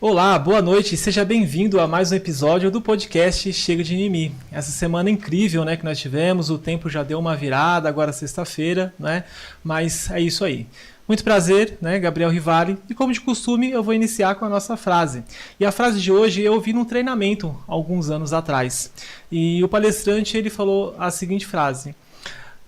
Olá, boa noite e seja bem-vindo a mais um episódio do podcast Chega de Mimimi. Essa semana incrível, né, que nós tivemos, o tempo já deu uma virada, agora sexta-feira, né, mas é isso aí. Muito prazer, né, Gabriel Rivali, e como de costume eu vou iniciar com a nossa frase. E a frase de hoje eu ouvi num treinamento alguns anos atrás, e o palestrante ele falou a seguinte frase: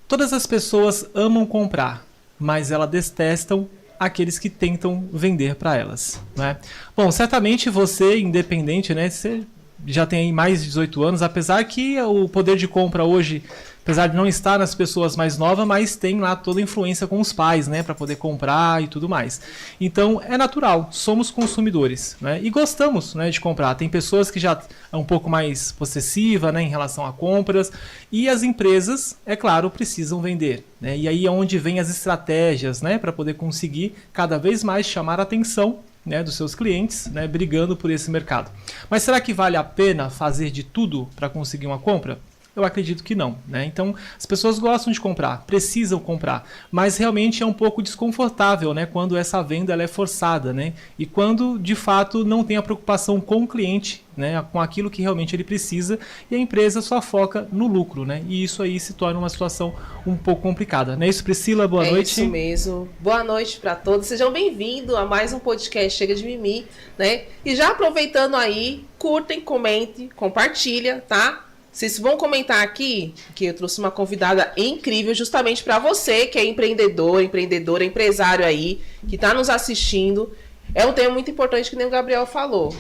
todas as pessoas amam comprar, mas elas detestam aqueles que tentam vender para elas, né? Bom, certamente você, independente, né? Você já tem aí mais de 18 anos, apesar que o poder de compra hoje, apesar de não estar nas pessoas mais novas, mas tem lá toda a influência com os pais, né? Para poder comprar e tudo mais. Então, é natural, somos consumidores, né? E gostamos, né, de comprar. Tem pessoas que já é um pouco mais possessiva, né, em relação a compras. E as empresas, é claro, precisam vender, né? E aí é onde vem as estratégias, né? Para poder conseguir cada vez mais chamar a atenção, né, dos seus clientes, né, brigando por esse mercado. Mas será que vale a pena fazer de tudo para conseguir uma compra? Eu acredito que não, né? Então, as pessoas gostam de comprar, precisam comprar, mas realmente é um pouco desconfortável, né, quando essa venda ela é forçada, né? E quando, de fato, não tem a preocupação com o cliente, né, com aquilo que realmente ele precisa, e a empresa só foca no lucro, né? E isso aí se torna uma situação um pouco complicada. Não é isso, Priscila? Boa noite. É isso mesmo. Boa noite para todos. Sejam bem-vindos a mais um podcast Chega de Mimi, né? E já aproveitando aí, curtem, comentem, compartilha, tá? Vocês vão comentar aqui que eu trouxe uma convidada incrível justamente para você que é empreendedor, empreendedora, empresário aí, que está nos assistindo. É um tema muito importante que nem o Gabriel falou.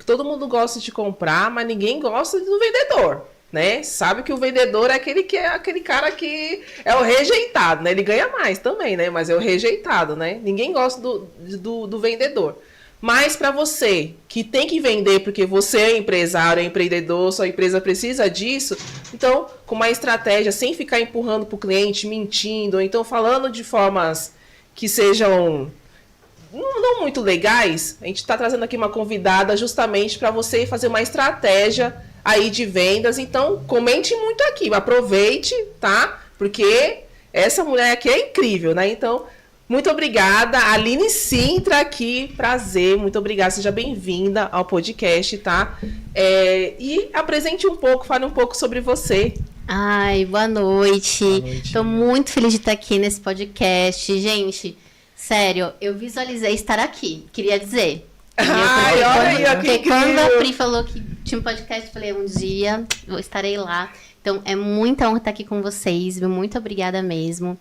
Todo mundo gosta de comprar, mas ninguém gosta do vendedor, né? Sabe que o vendedor é aquele cara que é o rejeitado, né? Ele ganha mais também, né? Mas é o rejeitado, né? Ninguém gosta do vendedor. Mas para você que tem que vender porque você é empresário, é empreendedor, sua empresa precisa disso, então com uma estratégia, sem ficar empurrando para o cliente, mentindo, ou então falando de formas que sejam não muito legais, a gente está trazendo aqui uma convidada justamente para você fazer uma estratégia aí de vendas. Então comente muito aqui, aproveite, tá? Porque essa mulher aqui é incrível, né? Então... muito obrigada, Aline Sintra aqui, prazer, muito obrigada, seja bem-vinda ao podcast, tá? E apresente um pouco, fale um pouco sobre você. Ai, boa noite. Estou muito feliz de estar aqui nesse podcast. Gente, sério, eu visualizei estar aqui, queria dizer. Ai, olha aí, porque quando a Pri falou que tinha um podcast, eu falei, um dia eu estarei lá. Então, é muita honra estar aqui com vocês, viu? Muito obrigada mesmo.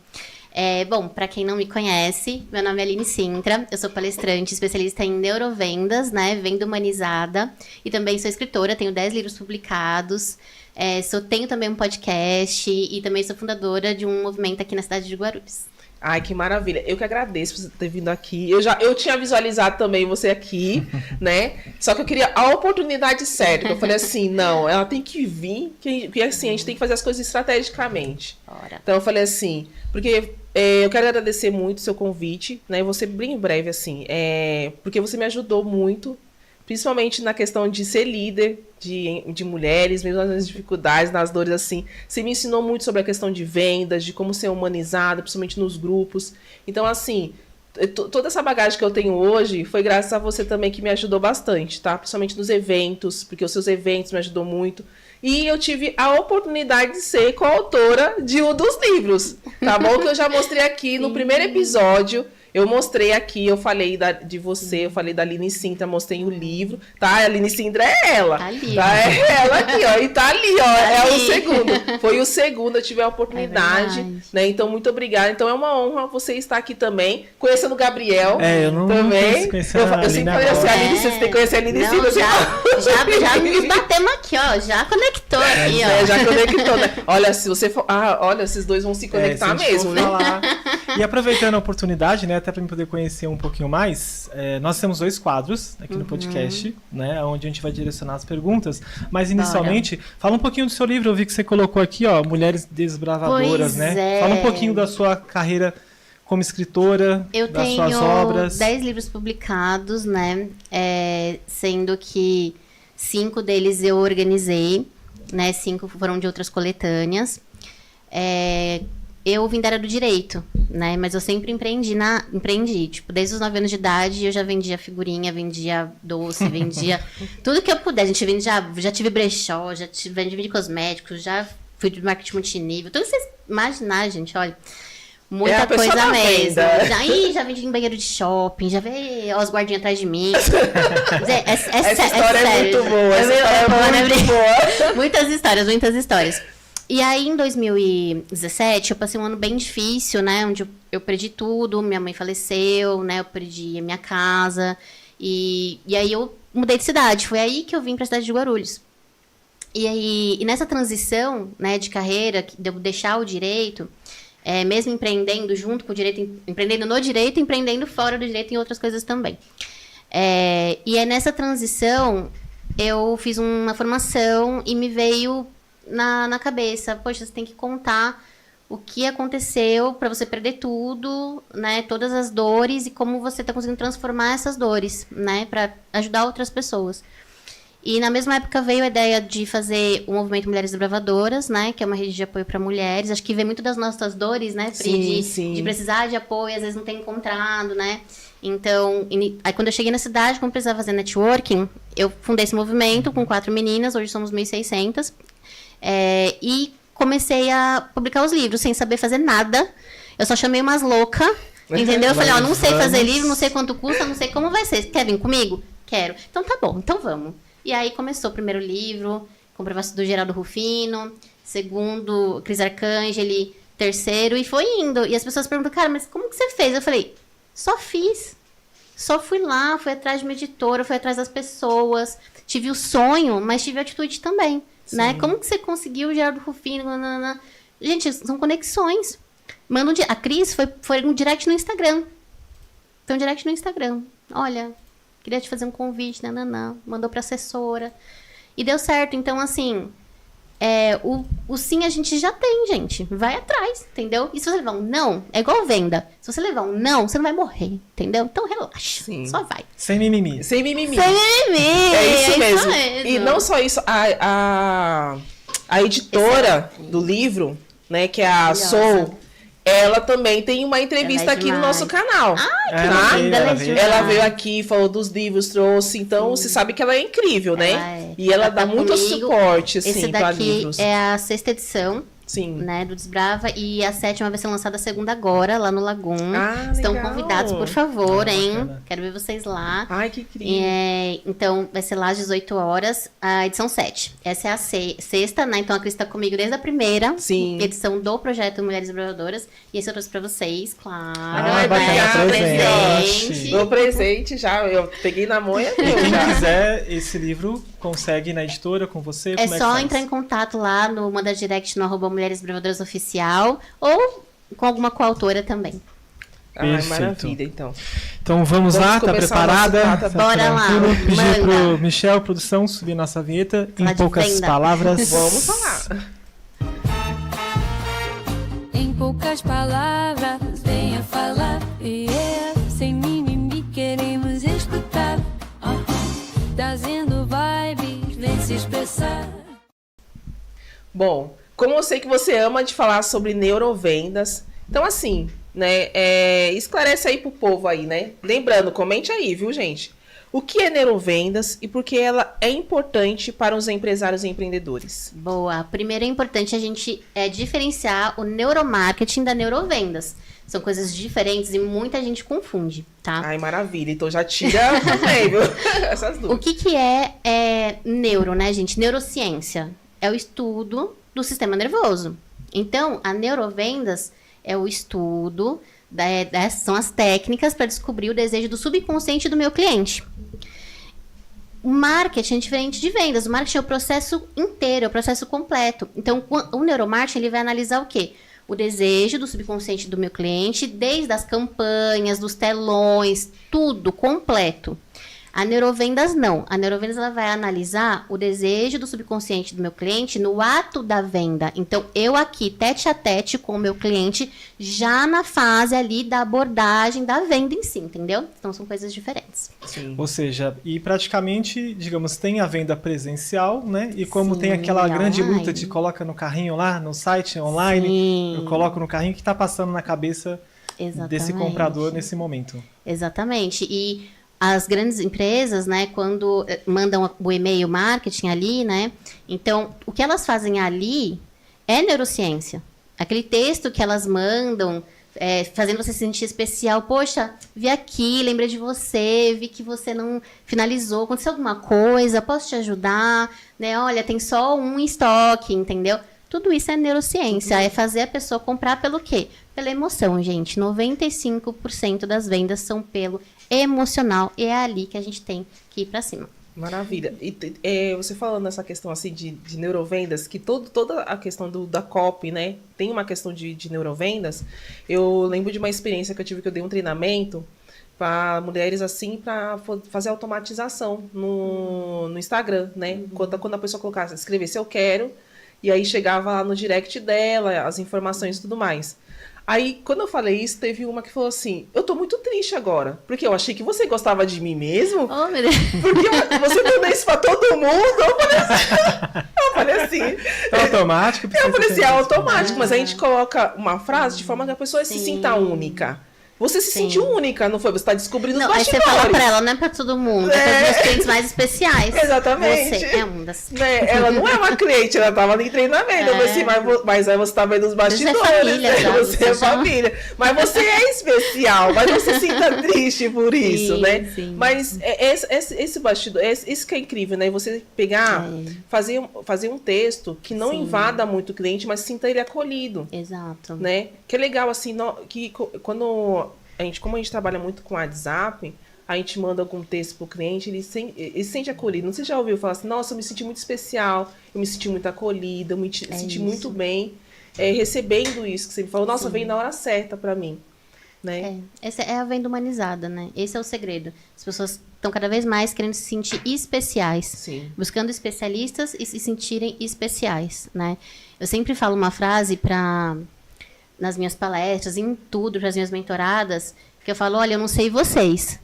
Bom, para quem não me conhece, meu nome é Aline Sintra, eu sou palestrante, especialista em neurovendas, né, venda humanizada, e também sou escritora, tenho 10 livros publicados, tenho também um podcast e também sou fundadora de um movimento aqui na cidade de Guarulhos. Ai, que maravilha. Eu que agradeço por você ter vindo aqui. Eu tinha visualizado também você aqui, né? Só que eu queria a oportunidade certa. Eu falei assim, não, ela tem que vir, porque assim, a gente tem que fazer as coisas estrategicamente. Ora. Então eu falei assim, porque eu quero agradecer muito o seu convite, né? Eu vou ser bem breve, assim, porque você me ajudou muito, principalmente na questão de ser líder de mulheres, mesmo nas dificuldades, nas dores, assim. Você me ensinou muito sobre a questão de vendas, de como ser humanizada, principalmente nos grupos. Então, assim, toda essa bagagem que eu tenho hoje foi graças a você também, que me ajudou bastante, tá? Principalmente nos eventos, porque os seus eventos me ajudou muito. E eu tive a oportunidade de ser coautora de um dos livros, tá bom? Que eu já mostrei aqui no primeiro episódio. Eu mostrei aqui, eu falei de você, eu falei da Aline Sintra, mostrei o livro, tá? A Aline Sintra é ela. Tá ali. Tá? É ela aqui, ó. E tá ali, ó. O segundo. Foi o segundo, eu tive a oportunidade, né? Então, muito obrigada. Então, é uma honra você estar aqui também, conhecendo o Gabriel. Eu não também. Conheço eu sempre conheci a Aline, você tem que conhecer a Aline Sintra. Já nos batemos aqui, ó. Já conectou aqui, ó. Já conectou, né? Olha, se você for... olha, esses dois vão se conectar mesmo, né? E aproveitando a oportunidade, né, até para me poder conhecer um pouquinho mais, nós temos 2 quadros aqui no podcast, né, onde a gente vai direcionar as perguntas, mas inicialmente, fala um pouquinho do seu livro. Eu vi que você colocou aqui, ó, Mulheres Desbravadoras, né? Fala um pouquinho da sua carreira como escritora, das suas obras. Eu tenho 10 livros publicados, né, sendo que 5 deles eu organizei, né, 5 foram de outras coletâneas. eu vim da área do direito, né? Mas eu sempre empreendi. Tipo, desde os 9 anos de idade, eu já vendia figurinha, vendia doce, vendia tudo que eu puder. A gente já tive brechó, vendi de cosméticos, já fui de marketing multinível. Tudo que vocês imaginarem, gente, olha. Muita coisa mesmo. Já vendi em banheiro de shopping, já veio os guardinhas atrás de mim. Essa história é muito boa. É muito boa. Muitas histórias. E aí, em 2017, eu passei um ano bem difícil, né? Onde eu perdi tudo, minha mãe faleceu, né? Eu perdi a minha casa. E aí, eu mudei de cidade. Foi aí que eu vim pra cidade de Guarulhos. E nessa transição, né, de carreira, de eu deixar o direito... mesmo empreendendo junto com o direito, empreendendo no direito, empreendendo fora do direito em outras coisas também. E é nessa transição, eu fiz uma formação e me veio na cabeça, poxa, você tem que contar o que aconteceu para você perder tudo, né, todas as dores e como você está conseguindo transformar essas dores, né, para ajudar outras pessoas. E na mesma época veio a ideia de fazer o movimento Mulheres Desbravadoras, né? Que é uma rede de apoio para mulheres. Acho que vem muito das nossas dores, né, Pri? De precisar de apoio, às vezes não tem encontrado, né? Então, aí quando eu cheguei na cidade, como precisava fazer networking, eu fundei esse movimento com 4 meninas, hoje somos 1.600. E comecei a publicar os livros sem saber fazer nada. Eu só chamei umas loucas, entendeu? Eu falei, ó, não sei fazer livro, não sei quanto custa, não sei como vai ser. Quer vir comigo? Quero. Então tá bom, então vamos. E aí começou o primeiro livro, comprovação do Geraldo Rufino, segundo, Cris Arcangeli, terceiro, e foi indo. E as pessoas perguntam, cara, mas como que você fez? Eu falei, só fiz. Só fui lá, fui atrás de uma editora, fui atrás das pessoas. Tive o sonho, mas tive a atitude também, né? Como que você conseguiu o Geraldo Rufino? Nanana? Gente, são conexões. A Cris foi um direct no Instagram. Foi um direct no Instagram. Olha... Queria te fazer um convite, nananã. Mandou pra assessora. E deu certo. Então, assim, o sim a gente já tem, gente. Vai atrás, entendeu? E se você levar um não, é igual venda. Se você levar um não, você não vai morrer, entendeu? Então, relaxa. Sim. Só vai. Sem mimimi. Sem mimimi. Sem mimimi. É isso mesmo. E não só isso, a editora do livro, né, que é a Soul, ela também tem uma entrevista aqui no nosso canal. Ai, que linda, ela veio aqui, falou dos livros, trouxe. Então, você sabe que ela é incrível, né? E ela dá muito suporte, assim, para livros. Esse daqui é a 6ª edição. Sim. Né, do Desbrava. E a 7ª vai ser lançada a 2ª agora, lá no Lagum. Estão legal. convidados, por favor, hein? Bacana. Quero ver vocês lá. Ai, que incrível. Então, vai ser lá às 18 horas, a edição 7. Essa é a 6ª, né? Então, a Cris está comigo desde a primeira edição do projeto Mulheres Desbravadoras. E esse eu trouxe pra vocês, claro. Bacana, presente. Dou presente já. Eu peguei na mão e é meu. Quem quiser esse livro, consegue na editora com você? É só entrar em contato lá no Manda Direct no @Mulheres Desbravadoras Oficial ou com alguma coautora também. Ai, maravilha, então. Então vamos lá, tá preparada? Bora lá. Pedir pro Michel, produção, subir nossa vinheta em poucas palavras. Vamos falar. Em poucas palavras, venha falar. Sem mimimi, queremos escutar. Trazendo vibes, vem se expressar. Bom, como eu sei que você ama de falar sobre neurovendas, então assim, né, esclarece aí pro povo aí, né? Lembrando, comente aí, viu, gente? O que é neurovendas e por que ela é importante para os empresários e empreendedores? Boa. Primeiro é importante a gente diferenciar o neuromarketing da neurovendas. São coisas diferentes e muita gente confunde, tá? Ai, maravilha. Então já tira também, viu? Essas duas. O que é neuro, né, gente? Neurociência. É o estudo do sistema nervoso. Então, a neurovendas é o estudo, são as técnicas para descobrir o desejo do subconsciente do meu cliente. O marketing é diferente de vendas. O marketing é o processo inteiro, é o processo completo. Então, o neuromarketing ele vai analisar o quê? O desejo do subconsciente do meu cliente, desde as campanhas, dos telões, tudo completo. A neurovendas não. A neurovendas ela vai analisar o desejo do subconsciente do meu cliente no ato da venda. Então, eu aqui, tete a tete com o meu cliente, já na fase ali da abordagem da venda em si, entendeu? Então, são coisas diferentes. Sim. Ou seja, e praticamente, digamos, tem a venda presencial, né? E como Sim, tem aquela grande luta online. de coloca no carrinho lá, no site online, Sim. eu coloco no carrinho, que está passando na cabeça Exatamente. desse comprador nesse momento. Exatamente. E as grandes empresas, né, quando mandam o e-mail marketing ali, né, então, o que elas fazem ali é neurociência. Aquele texto que elas mandam, fazendo você se sentir especial. Poxa, vi aqui, lembrei de você, vi que você não finalizou, aconteceu alguma coisa, posso te ajudar? Né? Olha, tem só um em estoque, entendeu? Tudo isso é neurociência, é fazer a pessoa comprar pelo quê? Pela emoção, gente. 95% das vendas são pelo emocional e é ali que a gente tem que ir pra cima. Maravilha. E você falando nessa questão assim de neurovendas, que toda a questão da copy, né, tem uma questão de neurovendas. Eu lembro de uma experiência que eu tive, que eu dei um treinamento para mulheres assim, para fazer automatização no Instagram, né? Quando a pessoa colocasse, escrevesse eu quero, e aí chegava lá no direct dela, as informações e tudo mais. Aí, quando eu falei isso, teve uma que falou assim, eu tô muito triste agora, porque eu achei que você gostava de mim mesmo, Oh, meu Deus. porque você deu isso pra todo mundo. Eu falei assim. É automático? Eu falei assim, é automático, Ah. mas a gente coloca uma frase de forma que a pessoa se Sim. sinta única. Você se Sim. sentiu única, não foi? Você tá descobrindo Não, os aí você bastidores. fala pra ela, não é pra todo mundo, é para os meus clientes mais especiais. Exatamente. Você é um das... Né? Ela não é uma cliente, ela tava em treinamento. Eu falei assim, mas aí você tá vendo os bastidores. família, né? já, Você você é já- família. Mas você é especial, mas não se sinta triste por isso, Sim, né? sim. Mas esse bastidor, isso que é incrível, né? Você pegar, fazer um texto que não Sim. invada muito o cliente, mas sinta ele acolhido, Exato. né? Que é legal, assim, quando como a gente trabalha muito com WhatsApp, a gente manda algum texto pro cliente, ele se sente acolhido. Não sei se já ouviu falar assim, nossa, eu me senti muito especial, eu me senti muito acolhida, eu me senti isso. muito bem, recebendo isso que você me falou. Nossa, Sim. veio na hora certa pra mim, né? Essa é a venda humanizada, né? Esse é o segredo. As pessoas estão cada vez mais querendo se sentir especiais. Sim. Buscando especialistas e se sentirem especiais, né? Eu sempre falo uma frase nas minhas palestras, em tudo, para as minhas mentoradas, que eu falo, olha, eu não sei vocês,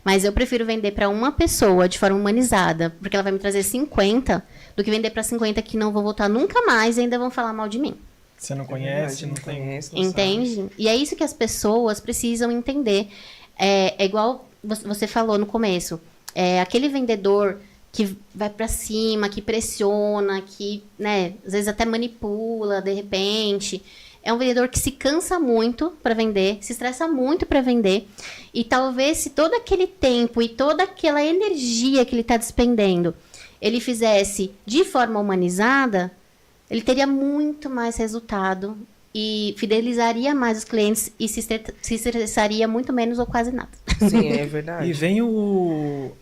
mas eu prefiro vender para uma pessoa de forma humanizada, porque ela vai me trazer 50, do que vender para 50 que não vão voltar nunca mais e ainda vão falar mal de mim. Você não conhece, não tem... conhece, não Entende? E é isso que as pessoas precisam entender. É igual você falou no começo. É aquele vendedor que vai pra cima, que pressiona, que, né, às vezes até manipula de repente. É um vendedor que se cansa muito para vender, se estressa muito para vender. E talvez se todo aquele tempo e toda aquela energia que ele está despendendo, ele fizesse de forma humanizada, ele teria muito mais resultado e fidelizaria mais os clientes e se estressaria muito menos ou quase nada. Sim, é verdade. E vem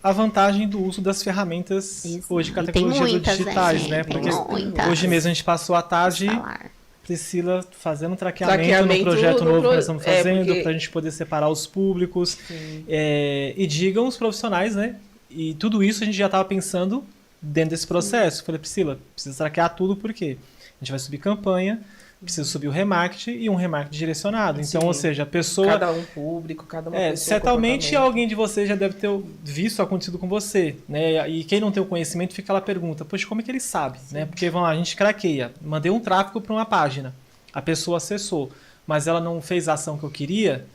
a vantagem do uso das ferramentas Isso. hoje com a E tem tecnologia muitas, digitais, né? né? Tem Porque muitas. hoje mesmo a gente passou a tarde, Falar. Priscila, fazendo traqueamento no Traqueamento projeto no novo pro- que nós estamos fazendo, porque- para a gente poder separar os públicos. Sim. E digam os profissionais, né? E tudo isso a gente já estava pensando dentro desse processo. Falei, Priscila, precisa traquear tudo, por quê? A gente vai subir campanha, precisa subir o remarketing e um remarketing direcionado. Então, Sim. ou seja, a pessoa... Cada um público, cada uma pessoa. certamente comportamento. alguém de vocês já deve ter visto acontecido com você, né? E quem não tem o conhecimento fica lá pergunta, poxa, como é que ele sabe, né? Porque vamos lá, a gente craqueia, mandei um tráfego para uma página, a pessoa acessou, mas ela não fez a ação que eu queria,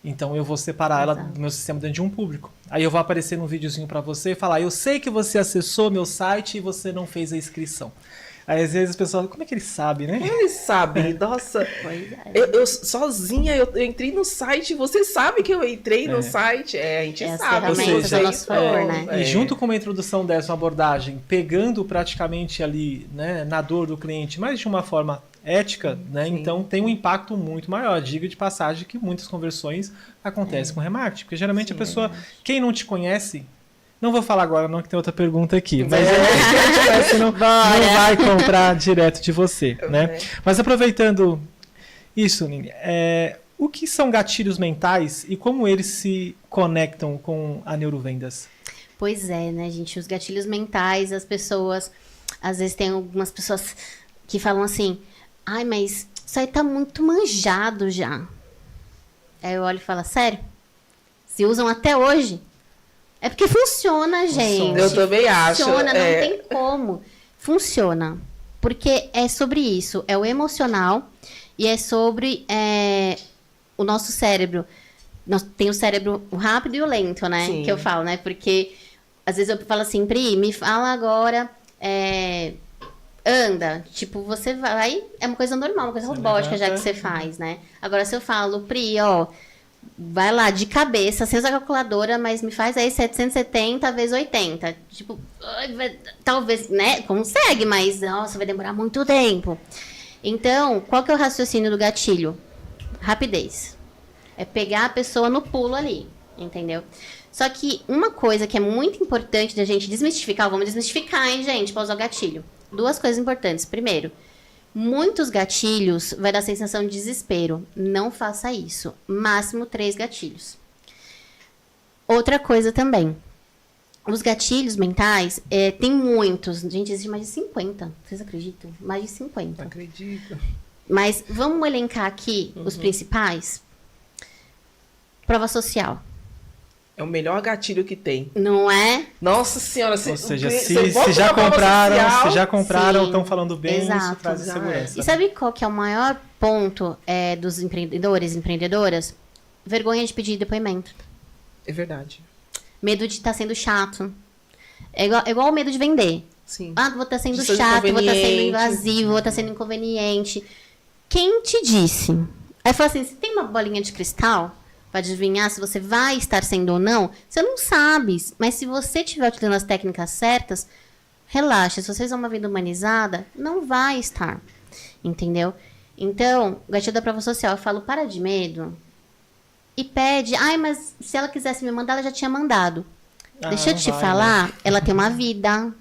então eu vou separar ela do meu sistema dentro de um público. Aí eu vou aparecer num videozinho para você e falar, eu sei que você acessou meu site e você não fez a inscrição. Aí às vezes as pessoas, como é que ele sabe, né? Eles sabem, nossa. Pois é. Eu sozinha, eu entrei no site, você sabe que eu entrei no site? A gente As sabe. Ou ferramentas seja, a nosso favor, né? E junto com uma introdução dessa, uma abordagem, pegando praticamente ali, né, na dor do cliente, mas de uma forma ética, né, então tem um impacto muito maior. Diga de passagem que muitas conversões acontecem com remarketing, porque geralmente a pessoa, quem não te conhece, não vou falar agora não, que tem outra pergunta aqui, mas quem não te conhece não vai comprar direto de você, né? Mas aproveitando isso, Nini, o que são gatilhos mentais e como eles se conectam com a neurovendas? Pois é, né, gente? Os gatilhos mentais, as pessoas... Às vezes tem algumas pessoas que falam assim... Ai, mas isso aí tá muito manjado já. Aí eu olho e falo, sério? Se usam até hoje? É porque funciona, gente. Eu também acho. Funciona, não tem como. Funciona. Porque é sobre isso. É o emocional e é sobre o nosso cérebro. Tem o cérebro rápido e o lento, né? Sim. Que eu falo, né? Porque às vezes eu falo assim, Pri, me fala agora... anda, tipo, você vai, é uma coisa normal, uma coisa robótica já que você faz, né? Agora, se eu falo, Pri, ó, vai lá de cabeça, sem usar calculadora, mas me faz aí 770 vezes 80. Tipo, talvez, né? Consegue, mas, nossa, vai demorar muito tempo. Então, qual que é o raciocínio do gatilho? Rapidez. É pegar a pessoa no pulo ali, entendeu? Só que uma coisa que é muito importante da gente desmistificar, vamos desmistificar, hein, gente, para usar o gatilho. 2 coisas importantes. Primeiro, muitos gatilhos vai dar sensação de desespero. Não faça isso. Máximo 3 gatilhos. Outra coisa também. Os gatilhos mentais, tem muitos. Gente, existe mais de 50. Vocês acreditam? Mais de 50. Acredito. Mas vamos elencar aqui os principais. Prova social. É o melhor gatilho que tem. Não é? Nossa senhora, Ou seja, você se já compraram, Sim, estão falando bem, exato. isso traz Já segurança. E sabe qual que é o maior ponto dos empreendedores e empreendedoras? Vergonha de pedir depoimento. É verdade. Medo de estar sendo chato. É igual o medo de vender. Sim. Ah, vou estar sendo De ser chato, vou estar sendo inconveniente. invasivo, vou estar sendo inconveniente. Quem te disse? Aí fala assim, você tem uma bolinha de cristal para adivinhar se você vai estar sendo ou não? Você não sabe. Mas se você estiver utilizando as técnicas certas, relaxa. Se vocês vão uma vida humanizada, não vai estar. Entendeu? Então, o gatilho da prova social, eu falo, para de medo. E pede, ai, mas se ela quisesse me mandar, ela já tinha mandado. Deixa eu te falar, né? Ela tem uma vida.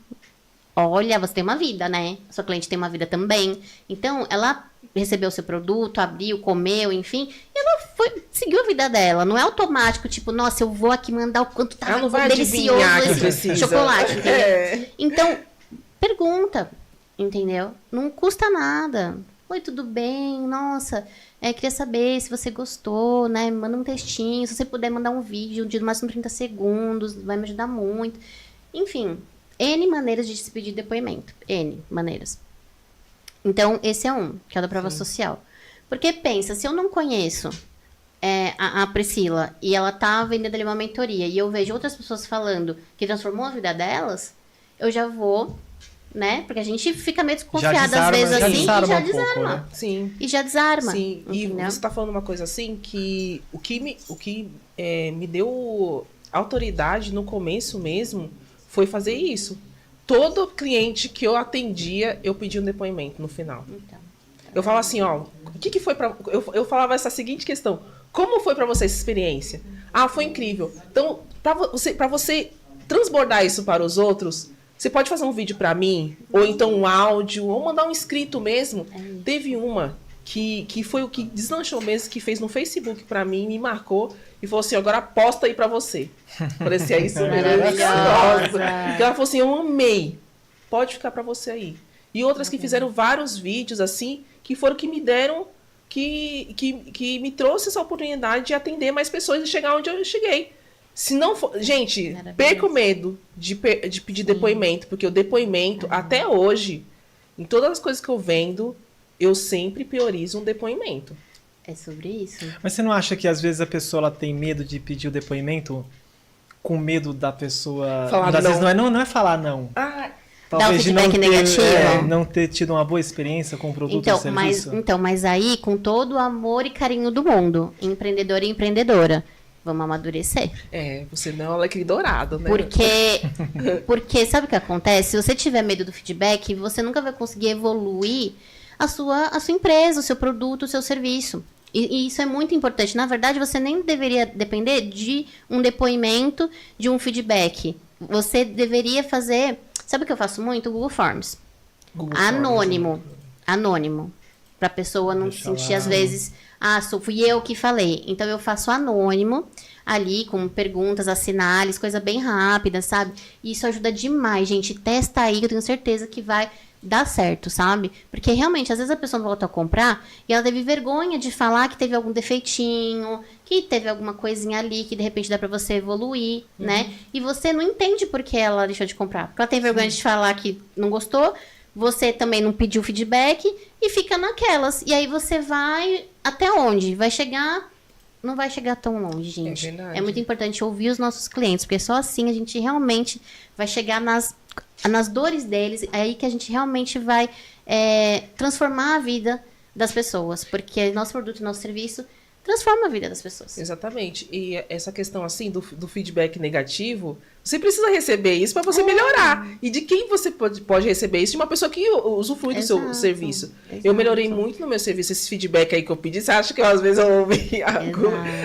Olha, você tem uma vida, né? Sua cliente tem uma vida também. Então, ela recebeu o seu produto, abriu, comeu, enfim. E ela seguiu a vida dela. Não é automático, tipo, nossa, eu vou aqui mandar o quanto tá delicioso esse chocolate. Entendeu? Então, pergunta, entendeu? Não custa nada. Oi, tudo bem? Nossa, queria saber se você gostou, né? Me manda um textinho. Se você puder mandar um vídeo de no máximo 30 segundos, vai me ajudar muito. Enfim, N maneiras de se pedir depoimento. N maneiras. Então, esse é um, que é o da prova social. Porque pensa, se eu não conheço a Priscila e ela tá vendendo ali uma mentoria e eu vejo outras pessoas falando que transformou a vida delas, eu já vou, né? Porque a gente fica meio desconfiada às vezes assim e já desarma. Pouco, né? Sim. E já desarma. Sim, entendeu? e você tá falando uma coisa assim que o que me deu autoridade no começo mesmo foi fazer isso. Todo cliente que eu atendia, eu pedia um depoimento no final. Então, Eu falo assim, ó, o que foi pra... Eu falava essa seguinte questão. Como foi pra você essa experiência? Ah, foi incrível. Então, pra você transbordar isso para os outros, você pode fazer um vídeo pra mim, ou então um áudio, ou mandar um escrito mesmo. Teve uma que foi o que deslanchou mesmo, que fez no Facebook pra mim, me marcou, e falou assim, agora posta aí pra você. Parecia isso mesmo. Porque ela falou assim, eu amei. Pode ficar pra você aí. E outras que fizeram vários vídeos, assim, que foram que me deram, que me trouxe essa oportunidade de atender mais pessoas e chegar onde eu cheguei. Se não for... Gente, perca o medo de pedir depoimento, porque o depoimento, até hoje, em todas as coisas que eu vendo, eu sempre priorizo um depoimento. é sobre isso. Mas você não acha que às vezes a pessoa ela tem medo de pedir o depoimento com medo da pessoa... Falar às não. vezes não é falar não. Ah, Talvez Dá um feedback de negativo? não ter tido uma boa experiência com o produto ou serviço. Mas aí, com todo o amor e carinho do mundo, empreendedor e empreendedora, vamos amadurecer. você não é um alecrim dourado, né? Porque sabe o que acontece? Se você tiver medo do feedback, você nunca vai conseguir evoluir a sua empresa, o seu produto, o seu serviço. E isso é muito importante. Na verdade, você nem deveria depender de um depoimento, de um feedback. Você deveria fazer... Sabe o que eu faço muito? Google Forms. Anônimo. Pra pessoa não se sentir, às vezes... fui eu que falei. Então, eu faço anônimo. ali com perguntas, assinales, coisa bem rápida, sabe? E isso ajuda demais, gente. Testa aí, que eu tenho certeza que vai dar certo, sabe? Porque realmente, às vezes a pessoa volta a comprar e ela teve vergonha de falar que teve algum defeitinho, que teve alguma coisinha ali que de repente dá pra você evoluir, né? E você não entende por que ela deixou de comprar. Porque ela tem vergonha de falar que não gostou, você também não pediu feedback e fica naquelas. E aí você vai até onde? Vai chegar... Não vai chegar tão longe, gente. verdade. É muito importante ouvir os nossos clientes, porque só assim a gente realmente vai chegar nas dores deles, é aí que a gente realmente vai transformar a vida das pessoas, porque nosso produto, nosso serviço transforma a vida das pessoas. Exatamente. E essa questão, assim, do feedback negativo, você precisa receber isso para você melhorar. E de quem você pode receber isso? De uma pessoa que usufrui do seu Exato, serviço. exato. Eu melhorei muito no meu serviço, esse feedback aí que eu pedi. Você acha que eu, às vezes eu ouvi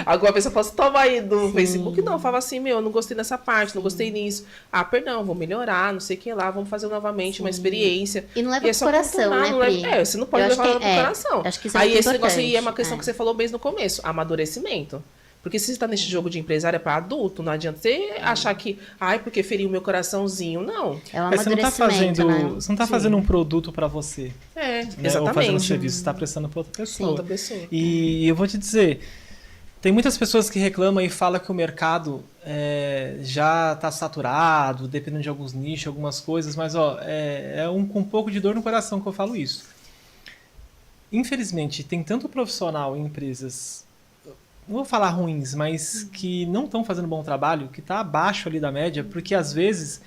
alguma pessoa fala assim, toma aí do Facebook? Não, eu falava assim, eu não gostei dessa parte, não gostei nisso. Ah, perdão, vou melhorar, não sei o que lá, vamos fazer novamente uma experiência. E não leva é pro só coração, contornar, né, Pri? você não pode Eu acho levar que pro coração. acho que isso é aí muito esse negócio aí é importante, uma questão que você falou mesmo no começo, amadurecimento. Porque se você está nesse jogo de empresário é para adulto, não adianta você achar que, porque feriu o meu coraçãozinho, não. É um Mas você não tá amadurecimento, fazendo, né? você não tá fazendo um produto para você, né? Ou fazendo um Exatamente. serviço, você tá prestando para outra pessoa. Outra pessoa. E eu vou te dizer, tem muitas pessoas que reclamam e falam que o mercado já está saturado, dependendo de alguns nichos, algumas coisas, mas com um pouco de dor no coração que eu falo isso. Infelizmente, tem tanto profissional em empresas, não vou falar ruins, mas que não estão fazendo um bom trabalho, que está abaixo ali da média, porque às vezes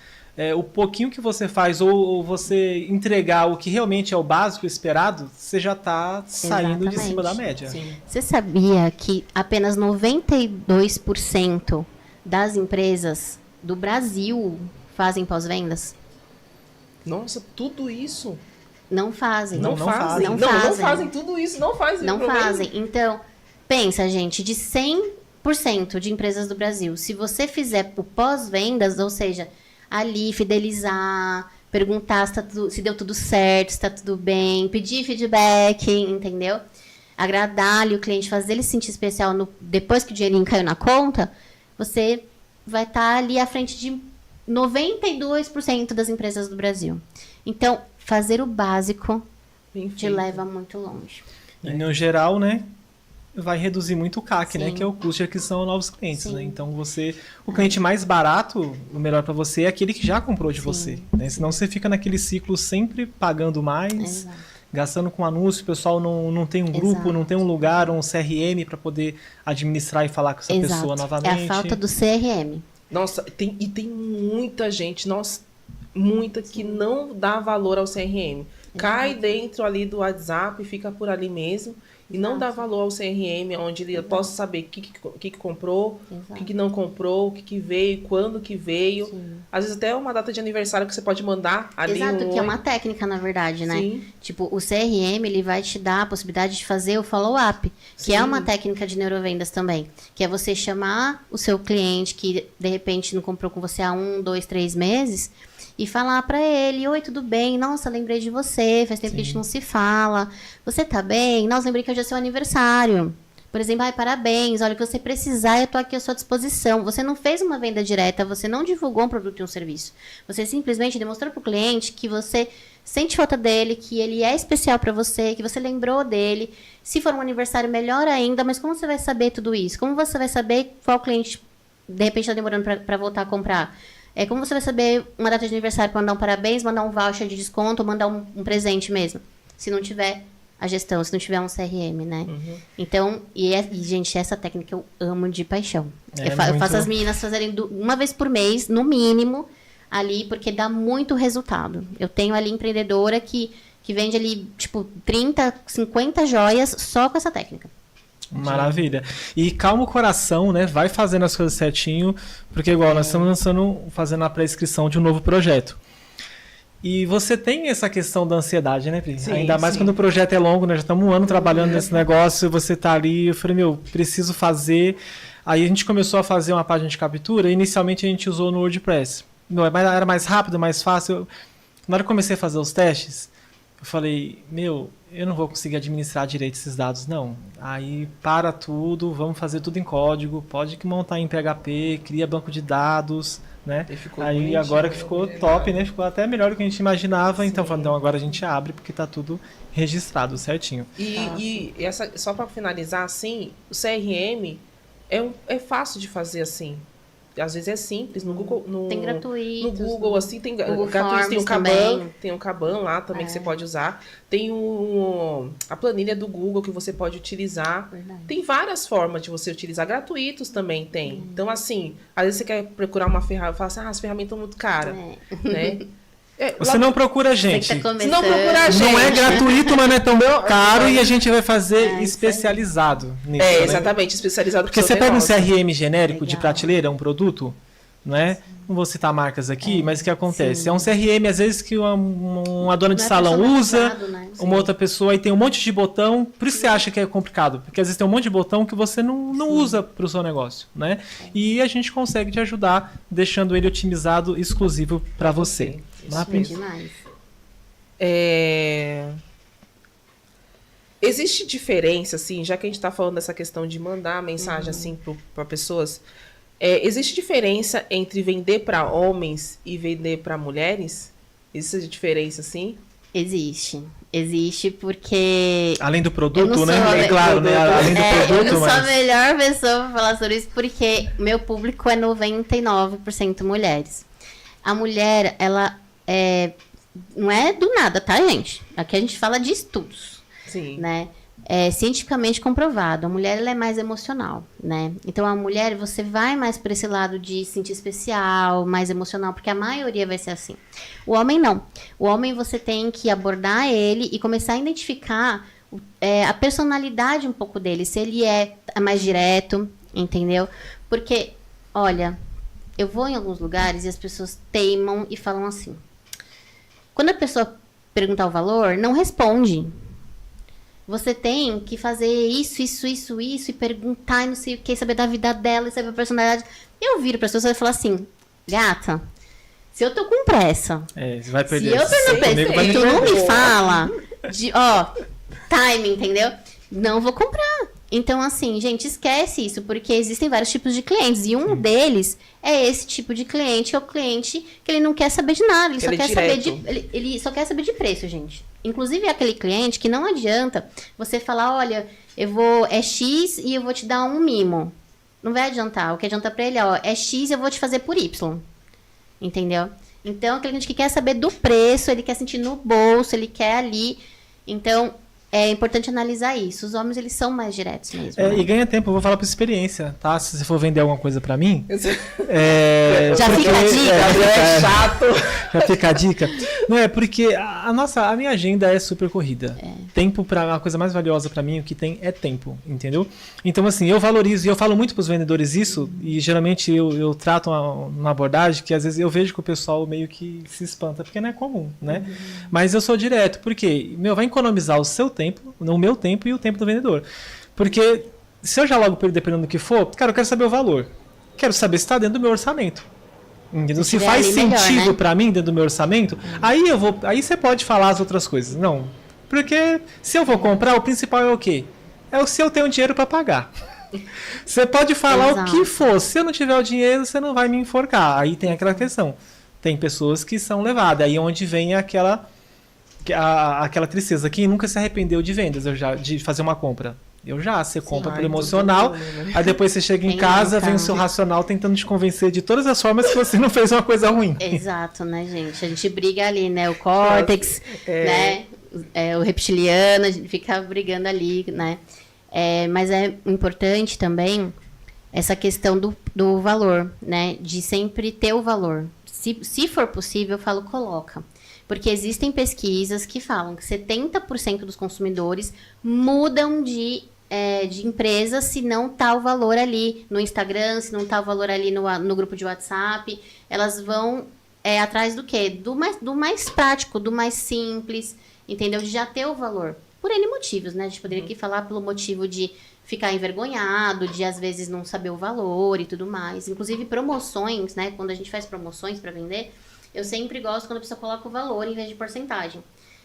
o pouquinho que você faz ou você entregar o que realmente é o básico esperado, você já está saindo de cima da média. Sim. Você sabia que apenas 92% das empresas do Brasil fazem pós-vendas? Nossa, tudo isso? Não fazem. Não fazem. Não Não fazem. fazem tudo isso, não fazem. Não o problema. fazem. Então, pensa, gente, de 100% de empresas do Brasil, se você fizer o pós-vendas, ou seja, ali fidelizar, perguntar se deu tudo certo, se está tudo bem, pedir feedback, entendeu? Agradar ali o cliente, fazer ele se sentir especial depois que o dinheirinho caiu na conta, você vai estar ali à frente de 92% das empresas do Brasil. Então, fazer o básico te leva muito longe. E no geral, né, vai reduzir muito o CAC, né, Sim. que é o custo de aquisição a novos clientes, Sim. né? Então o cliente mais barato, o melhor para você é aquele que já comprou de você, né? Senão você fica naquele ciclo sempre pagando mais, Exato. gastando com anúncio, o pessoal não tem um grupo, Exato. não tem um lugar, um CRM para poder administrar e falar com essa pessoa novamente. É a falta do CRM. Nossa, tem muita gente, muita que não dá valor ao CRM. Cai dentro ali do WhatsApp, fica por ali mesmo. E não dá valor ao CRM, onde ele possa saber o que comprou, o que não comprou, o que veio, quando que veio. Sim. Às vezes até uma data de aniversário que você pode mandar ali. Exato, que é uma técnica, na verdade, né? Sim. Tipo, o CRM, ele vai te dar a possibilidade de fazer o follow-up, que Sim. é uma técnica de neurovendas também. Que é você chamar o seu cliente que, de repente, não comprou com você há 1, 2, 3 meses e falar pra ele: oi, tudo bem? Nossa, lembrei de você, faz tempo que a gente não se fala. Você tá bem? Nossa, lembrei que hoje é seu aniversário. Por exemplo, parabéns, olha, o que você precisar, eu tô aqui à sua disposição. Você não fez uma venda direta, você não divulgou um produto e um serviço. Você simplesmente demonstrou pro cliente que você sente falta dele, que ele é especial para você, que você lembrou dele. Se for um aniversário, melhor ainda, mas como você vai saber tudo isso? Como você vai saber qual cliente, de repente, está demorando para voltar a comprar? Como você vai saber uma data de aniversário para mandar um parabéns, mandar um voucher de desconto, ou mandar um presente mesmo? Se não tiver a gestão, se não tiver um CRM, né? Uhum. Então, gente, essa técnica eu amo de paixão. Eu muito- faço as meninas fazerem uma vez por mês, no mínimo, ali, porque dá muito resultado. Eu tenho ali empreendedora que vende ali, tipo, 30, 50 joias só com essa técnica. Maravilha. E calma o coração, né? Vai fazendo as coisas certinho, porque igual nós estamos fazendo a pré-inscrição de um novo projeto. E você tem essa questão da ansiedade, né, Pri? Sim, Ainda mais sim. quando o projeto é longo, né? Já estamos um ano trabalhando nesse negócio, você tá ali, eu falei, preciso fazer. Aí a gente começou a fazer uma página de captura, e inicialmente a gente usou no WordPress. Era mais rápido, mais fácil. Na hora que eu comecei a fazer os testes, Eu falei, eu não vou conseguir administrar direito esses dados, não. Aí para tudo, vamos fazer tudo em código, pode que montar em PHP, cria banco de dados, né? Aí agora que ficou top, né? Ficou até melhor do que a gente imaginava, então falando, então agora a gente abre porque tá tudo registrado certinho. E essa, só para finalizar, assim, o CRM é fácil de fazer assim. Às vezes é simples, no Google, Tem gratuitos. no Google, assim, tem Google gratuitos, tem o Forms Kanban, também. tem o Kanban lá também que você pode usar. Tem a planilha do Google que você pode utilizar. Verdade. Tem várias formas de você utilizar, gratuitos também tem. Então, assim, às vezes você quer procurar uma ferramenta, fala assim, as ferramentas são muito caras, né? Você não procura a gente. Você que tá Se não procurar a gente. Não é gratuito, mas não é tão caro e a gente vai fazer isso especializado nisso. né? Exatamente, especializado Porque pro você seu pega um negócio. CRM genérico de Legal. prateleira, um produto, não é? Não vou citar marcas aqui, mas o que acontece? Sim. É um CRM, às vezes, que uma dona de Não é salão usa, personalizado, né? uma outra pessoa, e tem um monte de botão, por isso você acha que é complicado, porque às vezes tem um monte de botão que você não usa para o seu negócio, né? E a gente consegue te ajudar, deixando ele otimizado, exclusivo para você. Isso Lá, mesmo. Demais. Existe diferença, assim, já que a gente está falando dessa questão de mandar mensagem assim para pessoas, existe diferença entre vender para homens e vender para mulheres? Existe diferença, assim? Existe. Existe porque Além do eu produto, não né? sou É claro, né? Além do eu produto, não sou a mas... melhor pessoa para falar sobre isso porque meu público é 99% mulheres. A mulher, ela não é do nada, tá, gente? Aqui a gente fala de estudos, Sim. né? É cientificamente comprovado. A mulher, ela é mais emocional, né? Então, a mulher, você vai mais para esse lado de sentir especial, mais emocional, porque a maioria vai ser assim. O homem, não. O homem, você tem que abordar ele e começar a identificar a personalidade um pouco dele. Se ele é mais direto, entendeu? Porque, olha, eu vou em alguns lugares e as pessoas teimam e falam assim. Quando a pessoa perguntar o valor, não responde. Você tem que fazer isso e perguntar e não sei o que, saber da vida dela e saber a personalidade. Eu viro para as pessoas e falo assim, gata, se eu tô com pressa, você vai se perder. eu tô com pressa Comigo vai e me tu não perder. me fala de, time, entendeu? Não vou comprar. Então, assim, gente, esquece isso, porque existem vários tipos de clientes. E um deles é esse tipo de cliente, que é o cliente que ele não quer saber de nada. Ele só quer saber ele só quer saber de preço, gente. Inclusive, é aquele cliente que não adianta você falar, olha, é X e eu vou te dar um mimo. Não vai adiantar. O que adianta pra ele é X e eu vou te fazer por Y. Entendeu? Então, aquele cliente que quer saber do preço, ele quer sentir no bolso, ele quer ali. Então, é importante analisar isso. Os homens, eles são mais diretos mesmo. Né? E ganha tempo, eu vou falar por experiência, tá? Se você for vender alguma coisa pra mim... Já fica a dica. É chato. Já fica a dica. Não é, porque a minha agenda é super corrida. Tempo, a coisa mais valiosa pra mim, o que tem é tempo, entendeu? Então, assim, eu valorizo, e eu falo muito pros vendedores isso, e geralmente eu trato uma abordagem que às vezes eu vejo que o pessoal meio que se espanta, porque não é comum, né? Mas eu sou direto, porque, vai economizar o seu tempo, o meu tempo e o tempo do vendedor. Porque se eu já logo dependendo do que for, cara, eu quero saber o valor. Quero saber se está dentro do meu orçamento. Entendeu? Se faz sentido melhor, né? Para mim dentro do meu orçamento, aí você pode falar as outras coisas. Não. Porque se eu vou comprar, o principal é o quê? É se eu tenho dinheiro para pagar. Você pode falar o que for. Se eu não tiver o dinheiro, você não vai me enforcar. Aí tem aquela questão. Tem pessoas que são levadas. Aí onde vem aquela tristeza. Quem nunca se arrependeu de vendas, de fazer uma compra? Você compra pelo emocional, aí depois você chega em casa, vem o seu racional tentando te convencer de todas as formas que você não fez uma coisa ruim. Exato, né, gente? A gente briga ali, né? O córtex, né? O reptiliano, a gente fica brigando ali, né? Mas é importante também essa questão do valor, né? De sempre ter o valor. Se for possível, eu falo, coloca. Porque existem pesquisas que falam que 70% dos consumidores mudam de empresa se não está o valor ali no Instagram, se não está o valor ali no grupo de WhatsApp. Elas vão atrás do quê? Do mais prático, do mais simples, entendeu? De já ter o valor. Por N motivos, né? A gente poderia aqui falar pelo motivo de ficar envergonhado, de às vezes não saber o valor e tudo mais. Inclusive promoções, né? Quando a gente faz promoções para vender, eu sempre gosto quando a pessoa coloca o valor em vez de porcentagem.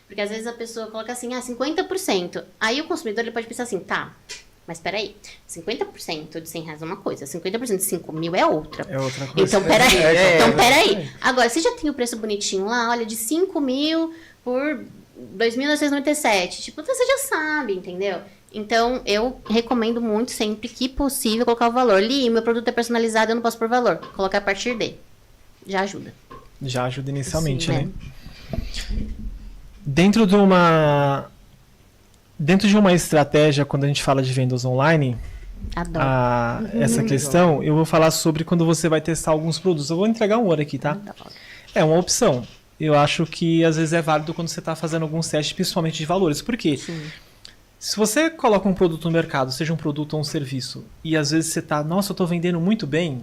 Porque às vezes a pessoa coloca assim, 50%. Aí o consumidor ele pode pensar assim, tá, mas peraí, 50% de R$100 é uma coisa, 50% de 5 mil é outra. É outra coisa. Então, peraí. Então, peraí. É. Agora, você já tem o preço bonitinho lá, olha, de 5 mil por 2.997. Tipo, você já sabe, entendeu? Então, eu recomendo muito sempre que possível colocar o valor. Li, meu produto é personalizado, eu não posso pôr valor. Colocar a partir de. Já ajuda. Já ajuda inicialmente, Sim, né? Dentro de uma estratégia, quando a gente fala de vendas online, Adoro. essa questão, eu vou falar sobre quando você vai testar alguns produtos. Eu vou entregar um ouro aqui, tá? Adoro. É uma opção. Eu acho que às vezes é válido quando você está fazendo alguns testes, principalmente de valores. Por quê? Sim. Se você coloca um produto no mercado, seja um produto ou um serviço, e às vezes você está, nossa, eu estou vendendo muito bem,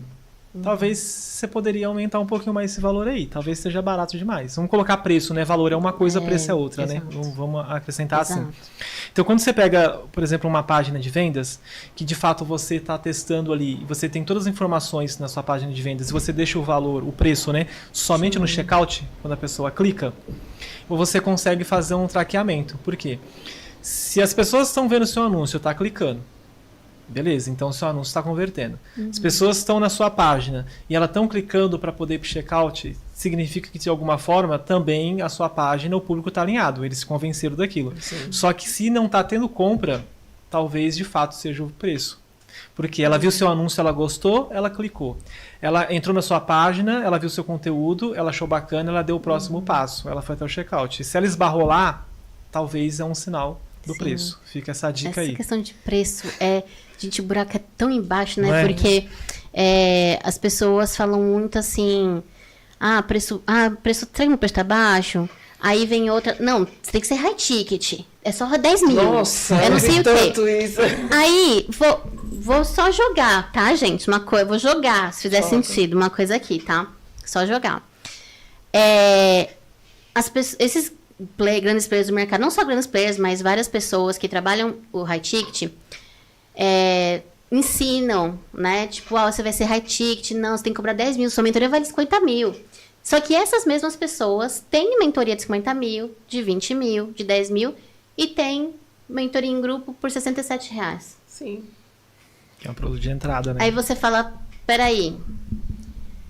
talvez você poderia aumentar um pouquinho mais esse valor aí. Talvez seja barato demais. Vamos colocar preço, né? Valor é uma coisa, preço é outra, né? Vamos acrescentar assim. Então, quando você pega, por exemplo, uma página de vendas, que de fato você está testando ali, você tem todas as informações na sua página de vendas, e você deixa o valor, o preço, né? Somente no checkout, quando a pessoa clica, ou você consegue fazer um traqueamento. Por quê? Se as pessoas estão vendo o seu anúncio, está clicando, beleza, então o seu anúncio está convertendo. As pessoas estão na sua página e elas estão clicando para poder ir para o checkout, significa que de alguma forma também a sua página, o público está alinhado, eles se convenceram daquilo. Sim. Só que se não está tendo compra, talvez de fato seja o preço. Porque ela viu seu anúncio, ela gostou, ela clicou. Ela entrou na sua página, ela viu seu conteúdo, ela achou bacana, ela deu o próximo passo, ela foi até o checkout. Se ela esbarrou lá, talvez é um sinal do preço. Fica essa dica aí. Essa questão de preço gente, o buraco é tão embaixo, né? Não é? Porque as pessoas falam muito assim, preço treino, preço tá baixo. Aí vem outra, não, tem que ser high ticket. É só 10 mil. Nossa, eu não sei o tanto quê. isso. Aí, vou só jogar, tá, gente? Vou jogar, se fizer Joga. sentido, uma coisa aqui, tá? Só jogar. Esses grandes players do mercado, não só grandes players, mas várias pessoas que trabalham o high ticket, ensinam, né? Tipo, você vai ser high ticket, não, você tem que cobrar 10 mil, sua mentoria vale 50 mil. Só que essas mesmas pessoas têm mentoria de 50 mil, de 20 mil, de 10 mil, e tem mentoria em grupo por R$67. Sim. Que é um produto de entrada, né? Aí você fala, peraí,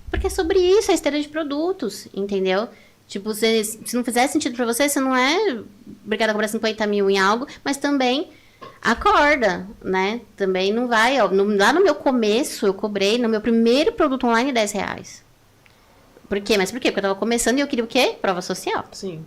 porque é sobre isso, a esteira de produtos, entendeu? Tipo, se não fizer sentido pra você não é obrigada a cobrar 50 mil em algo, mas também acorda, né? Também não vai, lá no meu começo, eu cobrei no meu primeiro produto online R$10. Por quê? Mas por quê? Porque eu tava começando e eu queria o quê? Prova social. Sim.